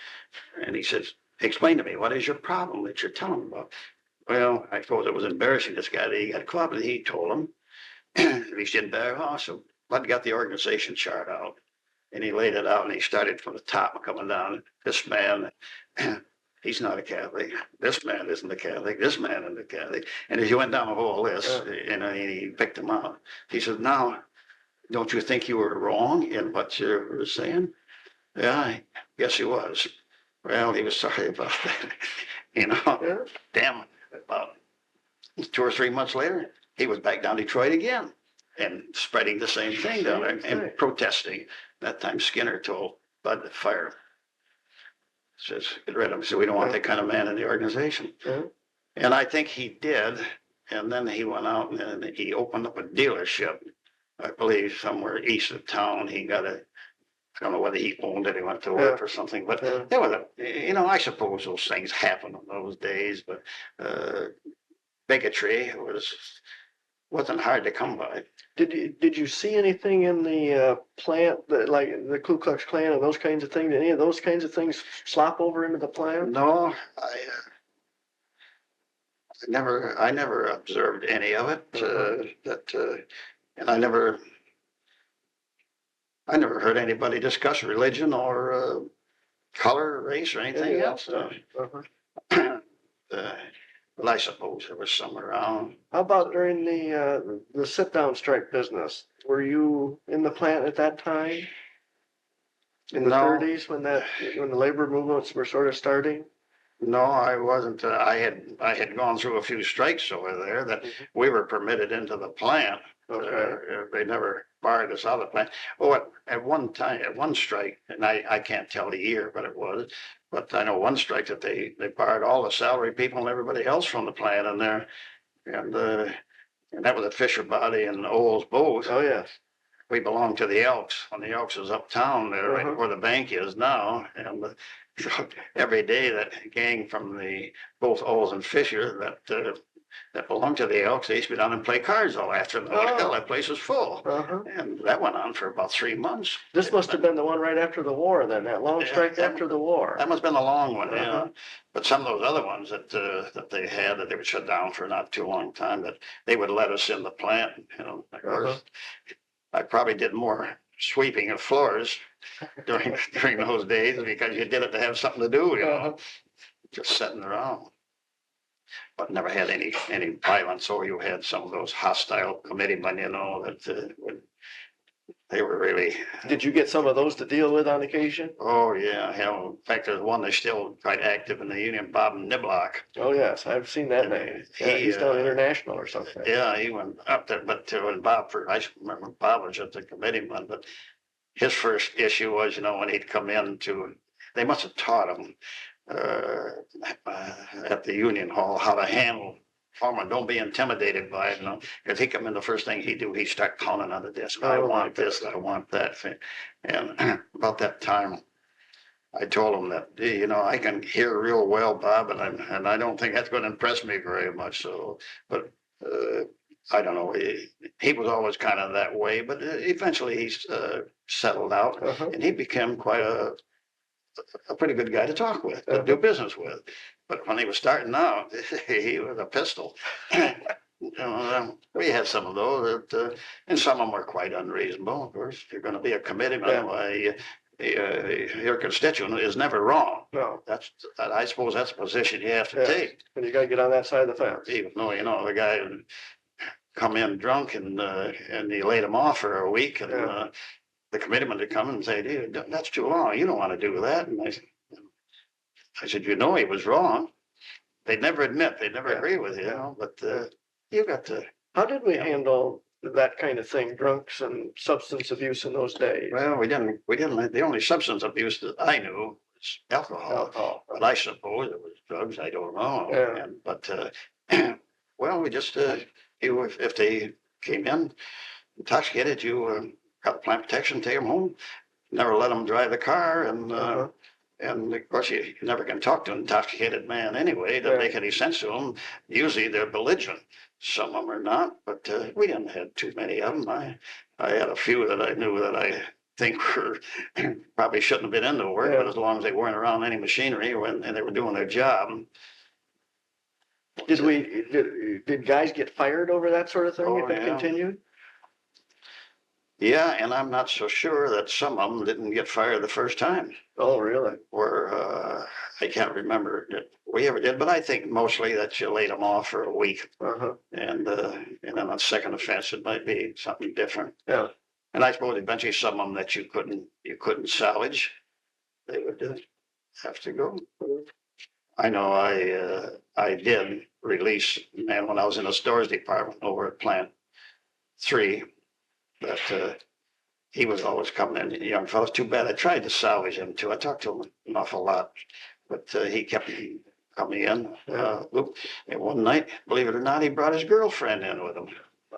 he says, "Explain to me, what is your problem that you're telling me about?" Well, I suppose it was embarrassing, this guy, that he got caught, but he told him. He didn't back off, so Bud got the organization chart out, and he laid it out, and he started from the top coming down. This man, he's not a Catholic. This man isn't a Catholic. This man isn't a Catholic. And as he went down the whole list, and he picked them out. He said, "Now, don't you think you were wrong in what you were saying?" "Yeah, I guess he was." Well, he was sorry about that. Damn. About 2 or 3 months later, he was back down Detroit again and spreading the same thing down there and protesting. That time Skinner told Bud to fire him. Says, "Get rid of him." So we don't want that kind of man in the organization. And I think he did. And then he went out and he opened up a dealership, I believe, somewhere east of town. He got I don't know whether he owned it, he went to work or something, but there was I suppose those things happened in those days, but bigotry wasn't hard to come by. Did you see anything in the plant, like the Ku Klux Klan and those kinds of things? Did any of those kinds of things slop over into the plant? No, I never observed any of it. And I never heard anybody discuss religion or color, race, or anything else. But I suppose there was some around. How about during the sit-down strike business? Were you in the plant at that time? In the 30s when the labor movements were sort of starting? No, I wasn't. I had gone through a few strikes over there that we were permitted into the plant. They never barred us out of the plant. Oh, at one time, at one strike, and I can't tell the year, but it was. But I know one strike that they barred all the salary people and everybody else from the plant in there, and that was at Fisher Body and Olds both. Oh yes. We belonged to the Elks. When the Elks is uptown there, right where the bank is now, and so every day that gang from both Olds and Fisher that belonged to the Elks, they used to be down and play cards all afternoon. That place was full. And that went on for about 3 months. This must have been the one right after the war then, that long strike after the war. That must have been the long one, yeah. But some of those other ones that they had, that they would shut down for not too long time, that they would let us in the plant. Of course, I probably did more sweeping of floors during those days because you did it to have something to do, just sitting around. But never had any violence, or you had some of those hostile committeemen, that would they were really. Did you get some of those to deal with on occasion? Oh yeah, hell, in fact, there's one that's still quite active in the union, Bob Niblock. Oh, yes, I've seen that name. Yeah, he's down International or something. Yeah, he went up there, but when Bob first, I remember Bob was at the committeeman, but his first issue was, when he'd come in they must have taught him uh, at the union hall how to handle foreman. Don't be intimidated by it, because he come in, the first thing he do, he start pounding on the desk. I want this, I want that. And about that time, I told him that, I can hear real well, Bob, and I don't think that's going to impress me very much. So, but I don't know. He was always kind of that way, but eventually he settled out, and he became quite a pretty good guy to talk with, to do business with. But when he was starting out, he was a pistol. We had some of those, and some of them were quite unreasonable. Of course, if you're going to be a committeeman, why, your constituent is never wrong. No. I suppose that's a position you have to take. And you got to get on that side of the fence. Even though, the guy come in drunk and he laid him off for a week, and the committeeman would come and say, dude, that's too long. You don't want to do that. And I said, he was wrong. They'd never admit, they'd never agree with you, but you got to. How did we handle that kind of thing, drunks and substance abuse in those days? Well, we didn't, the only substance abuse that I knew was alcohol. But I suppose it was drugs, I don't know. Yeah. Well, we just, if they came in intoxicated, you got plant protection, take them home, never let them drive the car, and of course you never can talk to an intoxicated man anyway to make any sense to them. Usually they're belligerent. Some of them are not, but we didn't have too many of them. I had a few that I knew that I think were probably shouldn't have been in the work, but as long as they weren't around any machinery and they were doing their job. Did guys get fired over that sort of thing if it continued? Yeah, and I'm not so sure that some of them didn't get fired the first time. Oh, really? Or I can't remember that we ever did, but I think mostly that you laid them off for a week, and then on second offense it might be something different. Yeah. And I suppose eventually some of them that you couldn't salvage, they would have to go. I know I did release a man when I was in the stores department over at Plant 3. But he was always coming in, young fellow. Too bad. I tried to salvage him too. I talked to him an awful lot, but he kept coming in. And one night, believe it or not, he brought his girlfriend in with him.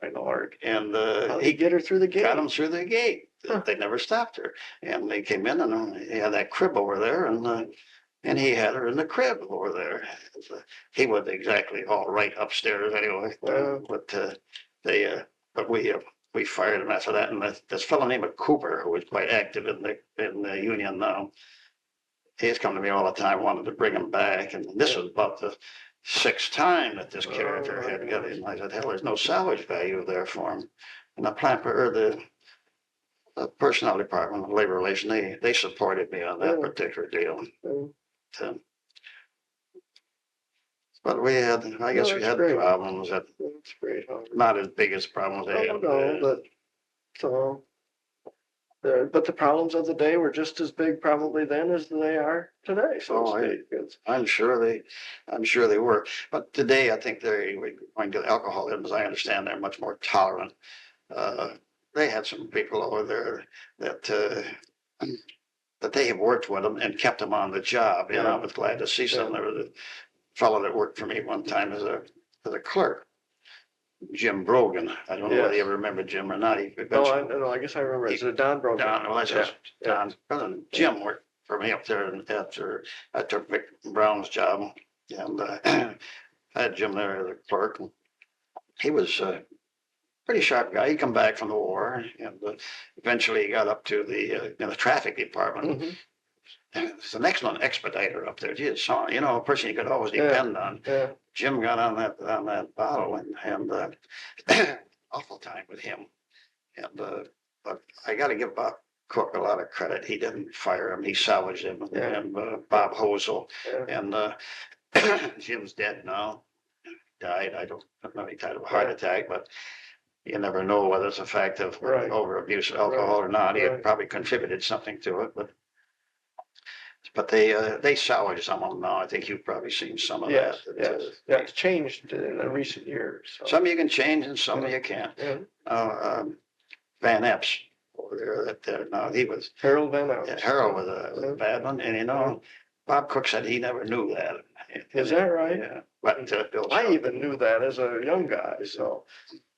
My Lord! And he get her through the gate. Got him through the gate. They never stopped her, and they came in, and he had that crib over there, and he had her in the crib over there. He wasn't exactly all right upstairs anyway, but we fired him after that, and this fellow named Cooper, who was quite active in the union now, he's come to me all the time, wanted to bring him back, and this was about the 6th time that this character had got in. I said, hell, there's no salvage value there for him. And the personnel department, the labor relation, they supported me on that particular deal. But we had, I guess we had problems that not as big as problems they had. But the problems of the day were just as big probably then as they are today. I'm sure they were. But today, I think we're going to alcoholism, as I understand, they're much more tolerant. They had some people over there that they have worked with them and kept them on the job. I was glad to see some. There was a fellow that worked for me one time as a clerk, Jim Brogan. I don't know whether you ever remember Jim or not. No, I guess I remember. Is it Don Brogan? Don. Jim worked for me up there after I took Vic Brown's job, and I had Jim there as a clerk. He was a pretty sharp guy. He come back from the war, and eventually he got up to the traffic department. It's an excellent expediter up there. Geez, a person you could always depend on. Jim got on that bottle and awful time with him. And but I got to give Bob Cook a lot of credit. He didn't fire him. He salvaged him. And Bob Hosel. And Jim's dead now. Died. I don't know. He died of a heart attack. But you never know whether it's a fact of Right. over abuse of alcohol or not. He had Right. probably contributed something to it, but they salvage some of them now. I think you've probably seen some of Yes, that. yes. Yeah, it's changed in the recent years. So. Some you can change and some you can't. Yeah. Van Epps over there, no, he was, Harold Van Epps. yeah, Harold was a bad one, and you know, Bob Cook said he never knew that. Is that right? Yeah, but Bill, I even knew that as a young guy, so.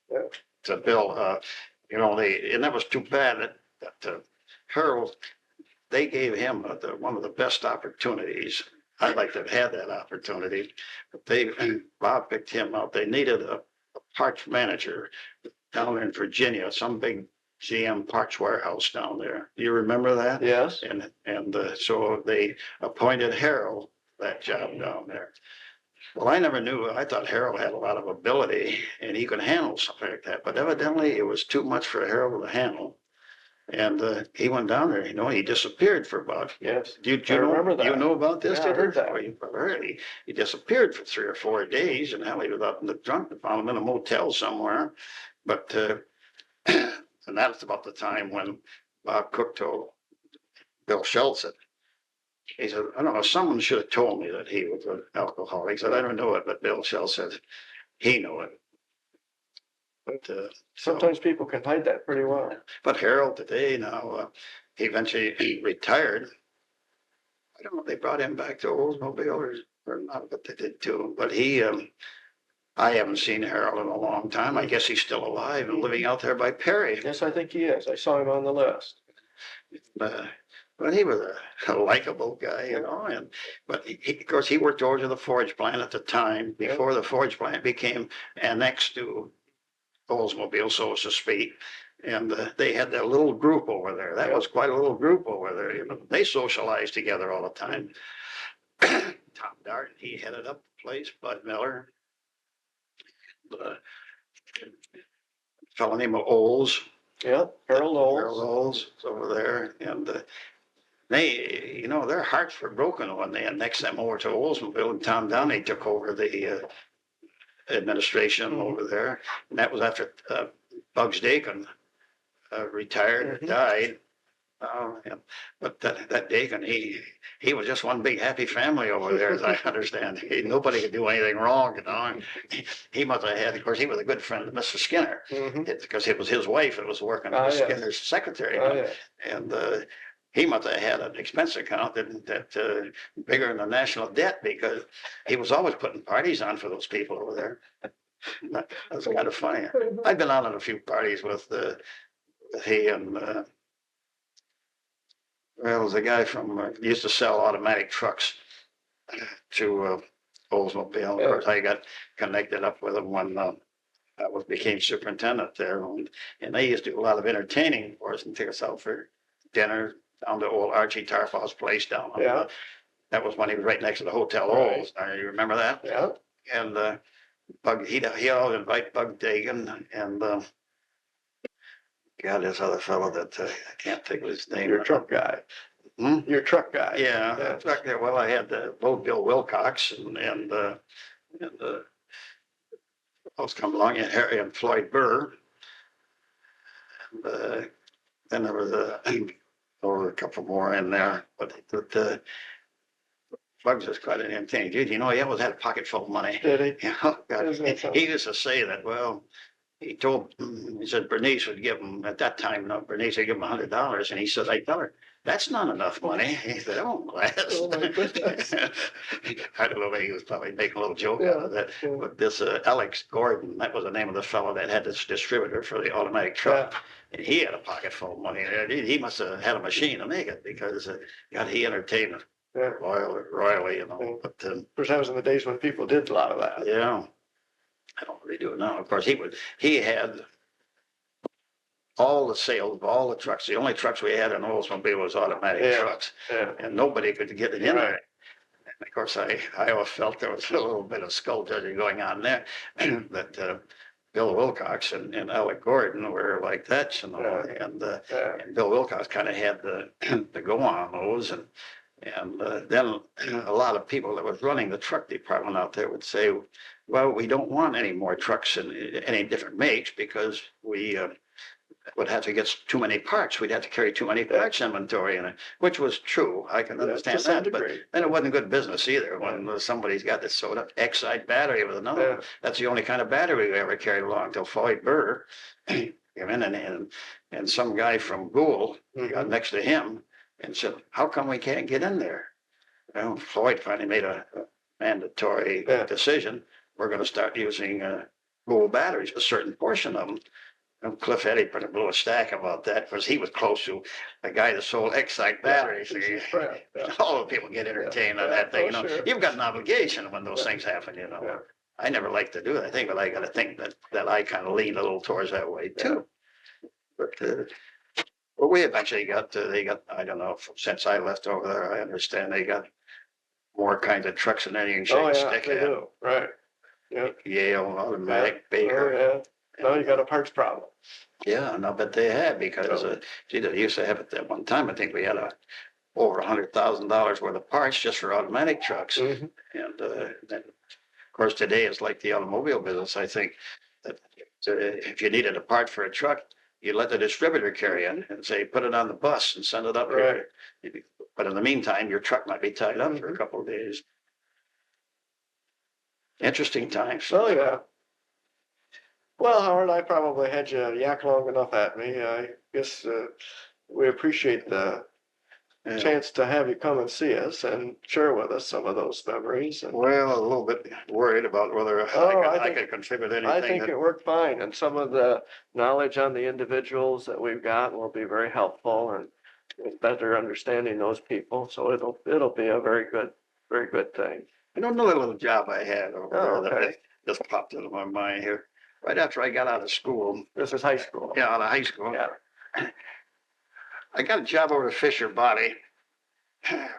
Yeah. to Bill, you know, and that was too bad that Harold, they gave him one of the best opportunities. I'd like to have had that opportunity, but Bob picked him out. They needed a parts manager down in Virginia, some big GM parts warehouse down there. Do you remember that? Yes. And so they appointed Harold that job down there. Well, I never knew. I thought Harold had a lot of ability and he could handle something like that. But evidently it was too much for Harold to handle. And he went down there, you know, he disappeared for about. Yes. Do you remember that. You know about this? Yeah, I heard that. Oh, you probably heard it. He disappeared for 3 or 4 days, and Helen was out in the trunk and found him in a motel somewhere. But and that's about the time when Bob Cook told Bill Schultz that he said, I don't know, someone should have told me that he was an alcoholic. He said, I don't know it, but Bill Schultz said he knew it. But sometimes people can hide that pretty well. But Harold today now, he eventually retired. I don't know if they brought him back to Oldsmobile or not, but they did too. But I haven't seen Harold in a long time. I guess he's still alive and living out there by Perry. Yes, I think he is. I saw him on the list. But he was a likable guy, you know. But of course, he worked over to the forge plant at the time before the forge plant became annexed to Oldsmobile, so to speak. And they had their little group over there. That was quite a little group over there. You know, they socialized together all the time. Tom Dart, he headed up the place. Bud Miller, a fellow named Olds. Yeah, Harold Olds. Harold Olds over there, and they, you know, their hearts were broken when they annexed them over to Oldsmobile, and Tom Downey took over the administration over there, and that was after Bugs Dakin retired, died. But that Dakin, he was just one big happy family over there, as I understand. Nobody could do anything wrong, you know. He must have had, of course, he was a good friend of Mr. Skinner, because it was his wife that was working as Skinner's secretary. And he must have had an expense account that bigger than the national debt, because he was always putting parties on for those people over there. That was kind of funny. I've been on at a few parties with he and well, it was a guy from used to sell automatic trucks to Oldsmobile. Of course, I got connected up with him when I became superintendent there, and they used to do a lot of entertaining for us and take us out for dinner down to old Archie Tarfall's place down. That was when he was right next to the Hotel Olds. You remember that? Yeah. And Bug, he always invite Bug Dagan and God, this other fellow that I can't think of his name. Your truck guy. Your truck guy. Yeah, truck there. Well, I had both Bill Wilcox and I was coming along, and Harry and Floyd Burr. And then there was a couple more in there, but Bugs was quite an entertaining dude. You know, he always had a pocket full of money. Did he? You know, God, he used to say that, well, he said Bernice would give him, at that time, Bernice would give him $100. And he said, I tell her, that's not enough money. He said, it won't last. Oh, my goodness. I don't know, he was probably making a little joke out of that. But this Alex Gordon, that was the name of the fellow that had this distributor for the automatic truck. And he had a pocket full of money. He must have had a machine to make it, because God, he entertained royally, you know. But of course, that was in the days when people did a lot of that. Yeah. I don't really do it now. Of course, he had all the sales of all the trucks. The only trucks we had in Oldsmobile was automatic trucks. And nobody could get it in there. And of course, I always felt there was a little bit of skullduggery going on there. That Bill Wilcox and Alec Gordon were like that, you know. And Bill Wilcox kind of had the go on those. And And then a lot of people that was running the truck department out there would say, well, we don't want any more trucks in any different makes because we would have to get too many parts. We'd have to carry too many parts inventory in it, which was true. I can understand to some that. But degree. then it wasn't good business either when somebody's got this sewed up Excite battery with another. Yeah. That's the only kind of battery we ever carried along till Floyd Burr came in and some guy from Gould got next to him and said, how come we can't get in there? Well, Floyd finally made a mandatory decision. We're going to start using Gould batteries, a certain portion of them. And Cliff Eddy put a little stack about that because he was close to a guy that sold Excite batteries. All the people get entertained on that thing. Sure. You've got an obligation when those things happen. I never like to do that thing, but I got to think that I kind of lean a little towards that way too. But we eventually got they got, I don't know, since I left over there, I understand they got more kinds of trucks than anything. They do. Right. Yeah. Yale, automatic, Baker. Oh, yeah. Now you got a parts problem. Yeah, and I bet they had because they used to have it at one time. I think we had over $100,000 worth of parts just for automatic trucks. And then, of course, today it's like the automobile business. I think that if you needed a part for a truck, you let the distributor carry it and say, put it on the bus and send it up here. But in the meantime, your truck might be tied up for a couple of days. Interesting times. Oh, yeah. Well, Howard, I probably had you yak long enough at me. I guess we appreciate the chance to have you come and see us and share with us some of those memories. And, well, a little bit worried about whether I could contribute anything. I think it worked fine, and some of the knowledge on the individuals that we've got will be very helpful and better understanding those people. So it'll be a very good thing. I don't know the little job I had over there that just popped into my mind here. Right after I got out of school. This is high school. Yeah, out of high school. Yeah. I got a job over at Fisher Body,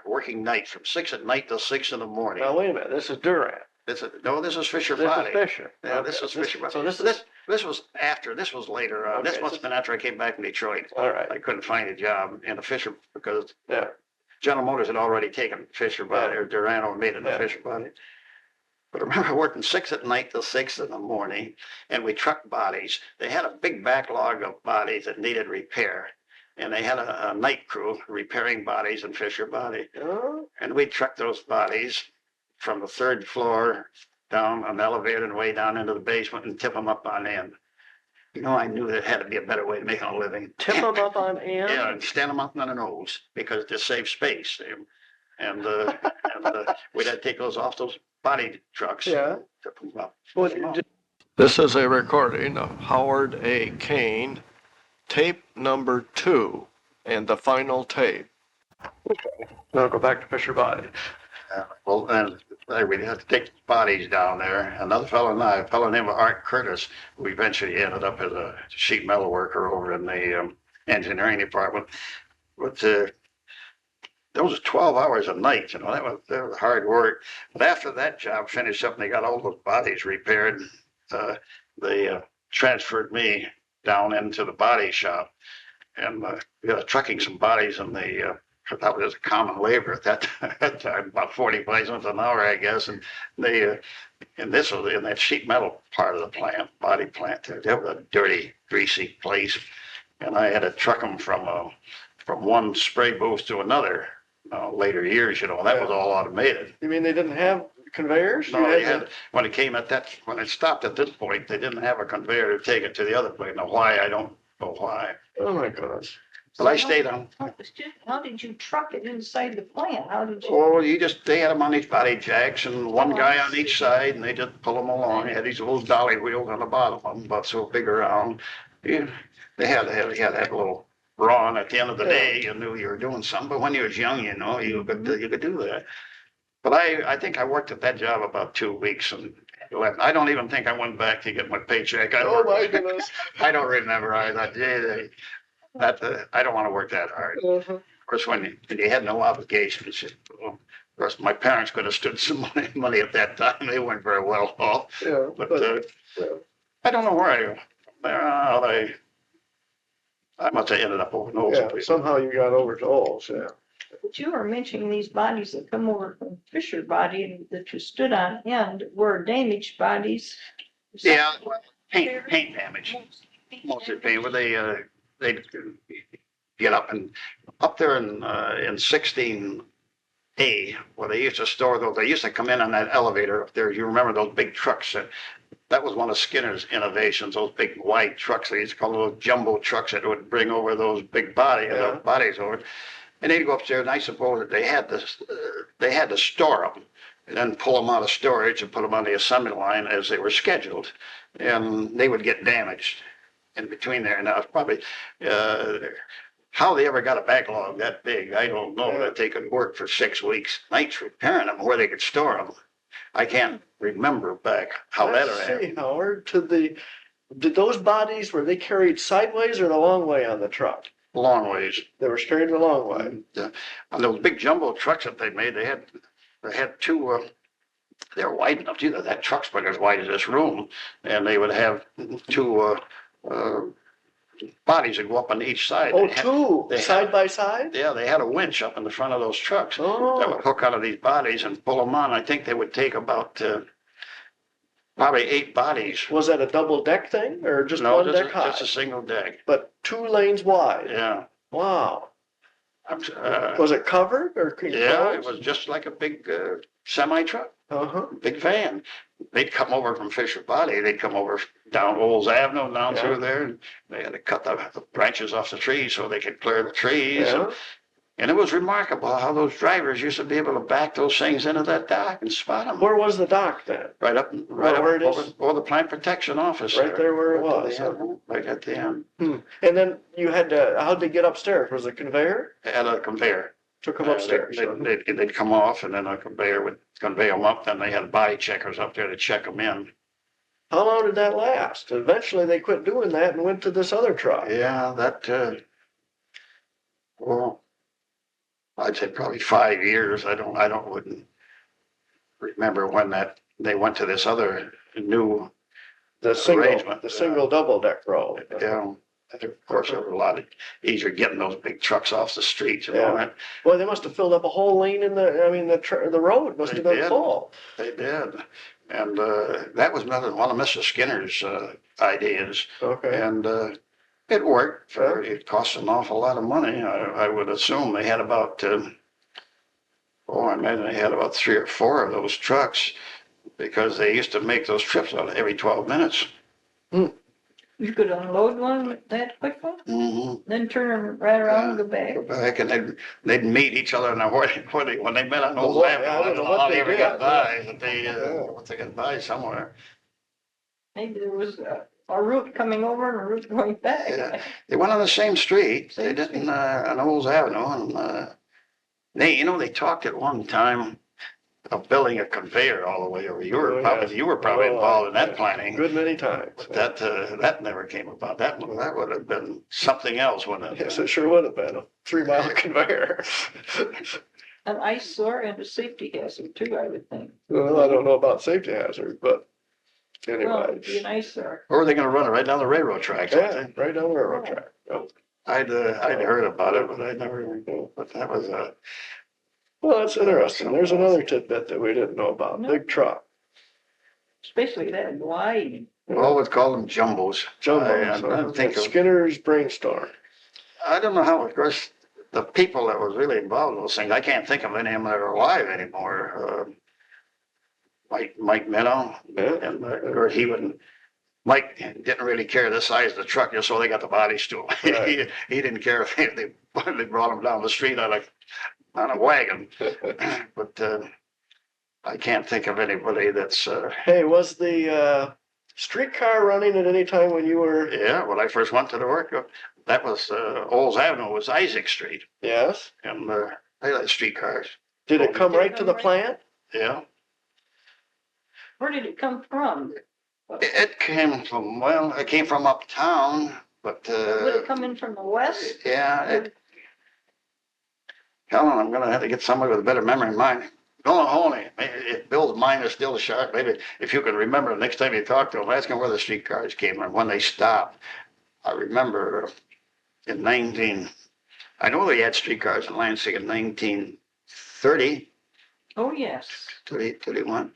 working nights from 6 at night till 6 in the morning. Now, wait a minute. This is Durant. This is Fisher This Body. is Fisher. Yeah, this is Fisher Body. So this was later on. This must have been after I came back from Detroit. All right. I couldn't find a job in the Fisher because General Motors had already taken Fisher Body, or Durant made it a Fisher Body. But I remember working 6 at night till 6 in the morning, and we trucked bodies. They had a big backlog of bodies that needed repair, and they had a night crew repairing bodies in Fisher Body. And we trucked those bodies from the 3rd floor down an elevator and way down into the basement and tip them up on end. I knew there had to be a better way of making a living. Tip them up on end? Yeah, and stand them up on the nose because to save space. And we'd have to take those off those body trucks. Yeah. Tip them up. This is a recording of Howard A. Kane, tape number 2, and the final tape. Okay. Now go back to Fisher Body. Well, and we'd have to take bodies down there. Another fellow and I, a fellow named Art Curtis, who eventually ended up as a sheet metal worker over in the engineering department. But those 12 hours a night, that was hard work. But after that job finished up and they got all those bodies repaired, they transferred me down into the body shop and trucking some bodies in the that was common labor at that time, about 40 pesos an hour, I guess. And they, and this was in that sheet metal part of the plant, body plant. That was a dirty, greasy place. And I had to truck them from one spray booth to another. Later years, that was all automated. You mean they didn't have conveyors? No, when it stopped at this point, they didn't have a conveyor to take it to the other place. Now why, I don't know why. Oh my gosh. But I stayed on. How did you truck it inside the plant? How did you? Oh, they had them on these body jacks and one guy on each side and they just pull them along. They had these little dolly wheels on the bottom of them, about so big around. They had to have that little brawn at the end of the day. You knew you were doing something, but when you was young, you could do that. But I think I worked at that job about 2 weeks and left. I don't even think I went back to get my paycheck. Oh my goodness. I don't remember. I thought, I don't want to work that hard. Of course, when you had no obligations, of course, my parents could have stood some money at that time. They weren't very well off. Yeah, but I don't know where I must have ended up over in Oldsmobile. Somehow you got over to Olds, But you were mentioning these bodies that come over from Fisher Body and that you stood on end were damaged bodies. Yeah, paint damage, mostly paint, where they'd get up there in 16A, where they used to store those, they used to come in on that elevator up there. You remember those big trucks that was one of Skinner's innovations, those big wide trucks. They used to call those jumbo trucks that would bring over those big bodies over. And they'd go upstairs, and I suppose that they had to store them and then pull them out of storage and put them on the assembly line as they were scheduled. And they would get damaged in between there. Now, it's probably, how they ever got a backlog that big, I don't know, that they could work for 6 weeks, nights repairing them, where they could store them. I can't remember back how that happened. Howard, did those bodies, were they carried sideways or the long way on the truck? Long ways. They were carried the long way. On those big jumbo trucks that they made, they had two, they were wide enough, that truck's about as wide as this room, and they would have two bodies that go up on each side. Oh, side by side? Yeah, they had a winch up in the front of those trucks that Oh, would hook out of these bodies and pull them on. I think they would take about probably 8 bodies. was that a double deck thing or just No, one deck high? just a single deck. But 2 lanes wide? Yeah. Wow. Was it covered or yeah, it was just like a big semi truck, Uh-huh. big van. They'd come over from Fisher Body. They'd come over down Olds Avenue, down through there, and they had to cut the branches off the trees so they could clear the trees. Yeah. And it was remarkable how those drivers used to be able to back those things into that dock and spot them. Where was the dock then? Right up where it is? over the plant protection office. Right there where it Right was, at the end, right at the end. And then you had to, how'd they get upstairs? Was it conveyor? They had a conveyor. Took them upstairs. They'd come off, and then a conveyor would convey them up. Then they had body checkers up there to check them in. How long did that last? Eventually they quit doing that and went to this other truck. Yeah, well, I'd say probably 5 years. Wouldn't remember when they went to this other new arrangement. The single double deck row. Yeah. Of course, it was a lot easier getting those big trucks off the streets. Yeah. Well, they must have filled up a whole lane in the road must have been full. They did. And that was one of Mr. Skinner's ideas. Okay. And it worked. It cost an awful lot of money. I would assume they had about, I imagine they had about 3 or 4 of those trucks because they used to make those trips out every 12 minutes. You could unload one that quickly, Mm-hmm. then turn them right around and go back. Go back, and they'd meet each other. Now, when they met on Old Well, Avenue, I don't know what they ever did. got by, but they got by somewhere. Maybe there was a route coming over and a route going back. Yeah. They went on the same street. They Same didn't on Old Avenue, and they talked at one time of building a conveyor all the way over. You were probably involved in that planning. Good many times. But that never came about. That would have been something else, wouldn't it? Yes, it sure would have been a 3-mile conveyor. An eyesore and a safety hazard too, I would think. Well, I don't know about safety hazard, but Well, anyway. it'd be an eyesore. Or were they going to run it right down the railroad tracks? Yeah, right down the railroad track. Oh. I'd heard about it, but I never. But that was Well, that's interesting. There's another tidbit that we didn't know about. No. Big truck. Especially that wide. we always called them jumbos. Jumbo. I think of, Skinner's brainstorm. I don't know how. Of course, the people that was really involved in those things, I can't think of any of them that are alive anymore. Mike Meadow, Yeah. and or he wouldn't. Mike didn't really care the size of the truck, just so they got the bodies to him. Right. He didn't care if they brought him down the street on a wagon. But I can't think of anybody that's. Hey, was the streetcar running at any time when you were? Yeah, when I first went to the work, that was Olds Avenue was Isaac Street, Yes. and they had streetcars. Did it come right to the plant? Yeah, Where did it come from? it came from uptown, but Would it come in from the west? yeah, Helen, I'm gonna have to get somebody with a better memory than mine. Don't hold me. If Bill's mind is still sharp, maybe if you can remember the next time you talk to him, ask him where the streetcars came from, when they stopped. I remember in I know they had streetcars in Lansing in 1930, Oh, yes. 30, 31.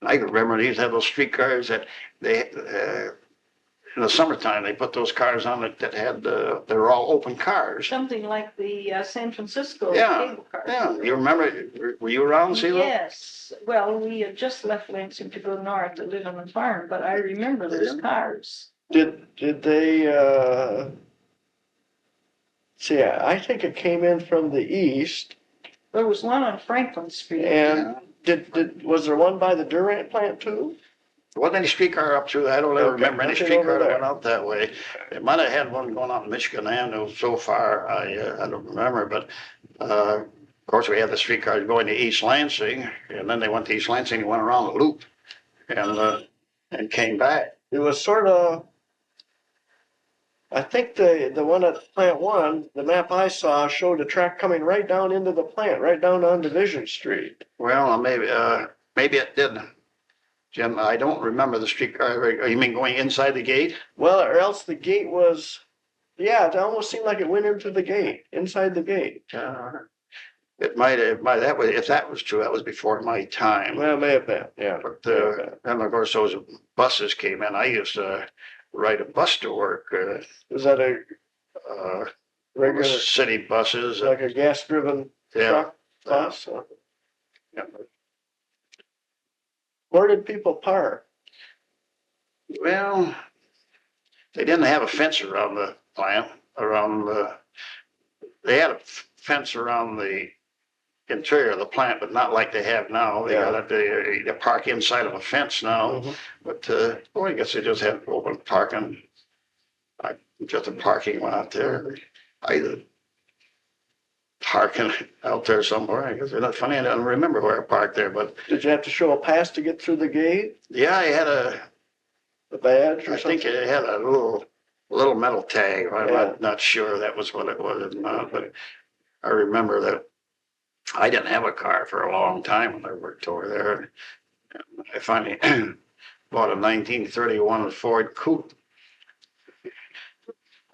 I can remember they used to have those streetcars that they, in the summertime, they put those cars on it that had, they were all open cars. Something like the San Francisco Yeah, cable cars. yeah. You remember, were you around, see those? Yes. Well, we had just left Lansing to go north to live on the farm, but I remember those cars. Did they, see, I think it came in from the east, There was one on Franklin Street. and was there one by the Durant plant too? There wasn't any streetcar up through, I don't ever Okay, remember any nothing streetcar over that there. went out that way. It might have had one going out Michigan Avenue so far, I don't remember, but, of course, we had the streetcars going to East Lansing, and then they went to East Lansing and went around the loop and came back. It was sort of, I think the one at plant one, the map I saw showed a track coming right down into the plant, right down on Division Street. Well, maybe it did. Jim, I don't remember the streetcar, you mean going inside the gate? Well, or else the gate was, yeah, it almost seemed like it went into the gate, inside the gate. It might, that was, if that was true, that was before my time. Well, it may have been, yeah. But, may have been. and of course, those buses came in. I used to ride a bus to work, Was that a regular, city buses. like a gas-driven Yeah. truck bus? Yeah. Where did people park? Well, they didn't have a fence around the plant, they had a fence around the interior of the plant, but not like they have now. They got they park inside of a fence now. Mhm. But, well, I guess they just had open parking. Just a parking lot there. Either parking out there somewhere. I guess it's not funny. I don't remember where I parked there, but Did you have to show a pass to get through the gate? yeah, I had a Badge or I something? think it had a little metal tag. I'm Yeah. not sure that was what it was, but I remember that I didn't have a car for a long time when I worked over there. I finally bought a 1931 Ford Coupe.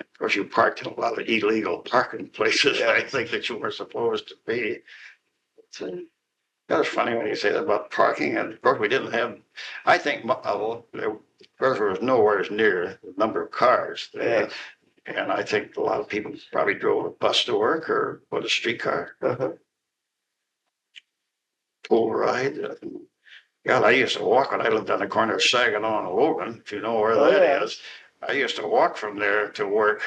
Of course, you parked in a lot of illegal parking places, Yeah. I think, that you were supposed to be. That was funny when you say that about parking. And of course, we didn't have, I think, there was nowhere near the number of cars there. Yeah. And I think a lot of people probably drove a bus to work or with a streetcar, Uh-huh. full ride. God, I used to walk when I lived on the corner of Saginaw and Logan, if you know where Oh, that yeah. is. I used to walk from there to work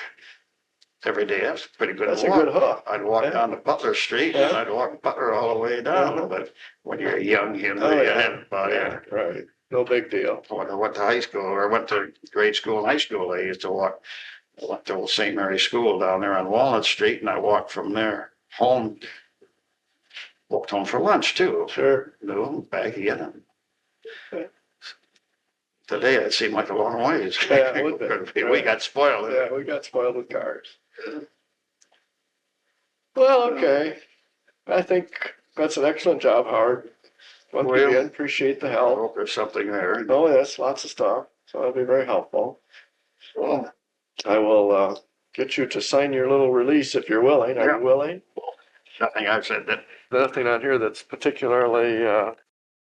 every day. That's a pretty good That's a walk. good hook. I'd walk Yeah. down to Butler Street and Yeah. I'd walk Butler all the way down. Uh-huh. But when you're young, you know, Oh, you yeah. have about it. Right. No big deal. When I went to high school, or went to grade school and high school, I used to walk. I went to old St. Mary's School down there on Walnut Street, and I walked from there home. Walked home for lunch too. Sure. No, back again. Okay. Today it seemed like a long ways. Yeah, it would be. We got spoiled. Yeah, we got spoiled with cars. Well, okay. I think that's an excellent job, Howard. Once Well, again, appreciate the I help. hope there's something there. Oh, yes, lots of stuff. So that'll be very helpful. Well, I will get you to sign your little release if you're willing. Are Yeah. you willing? nothing I've said that Nothing on here that's particularly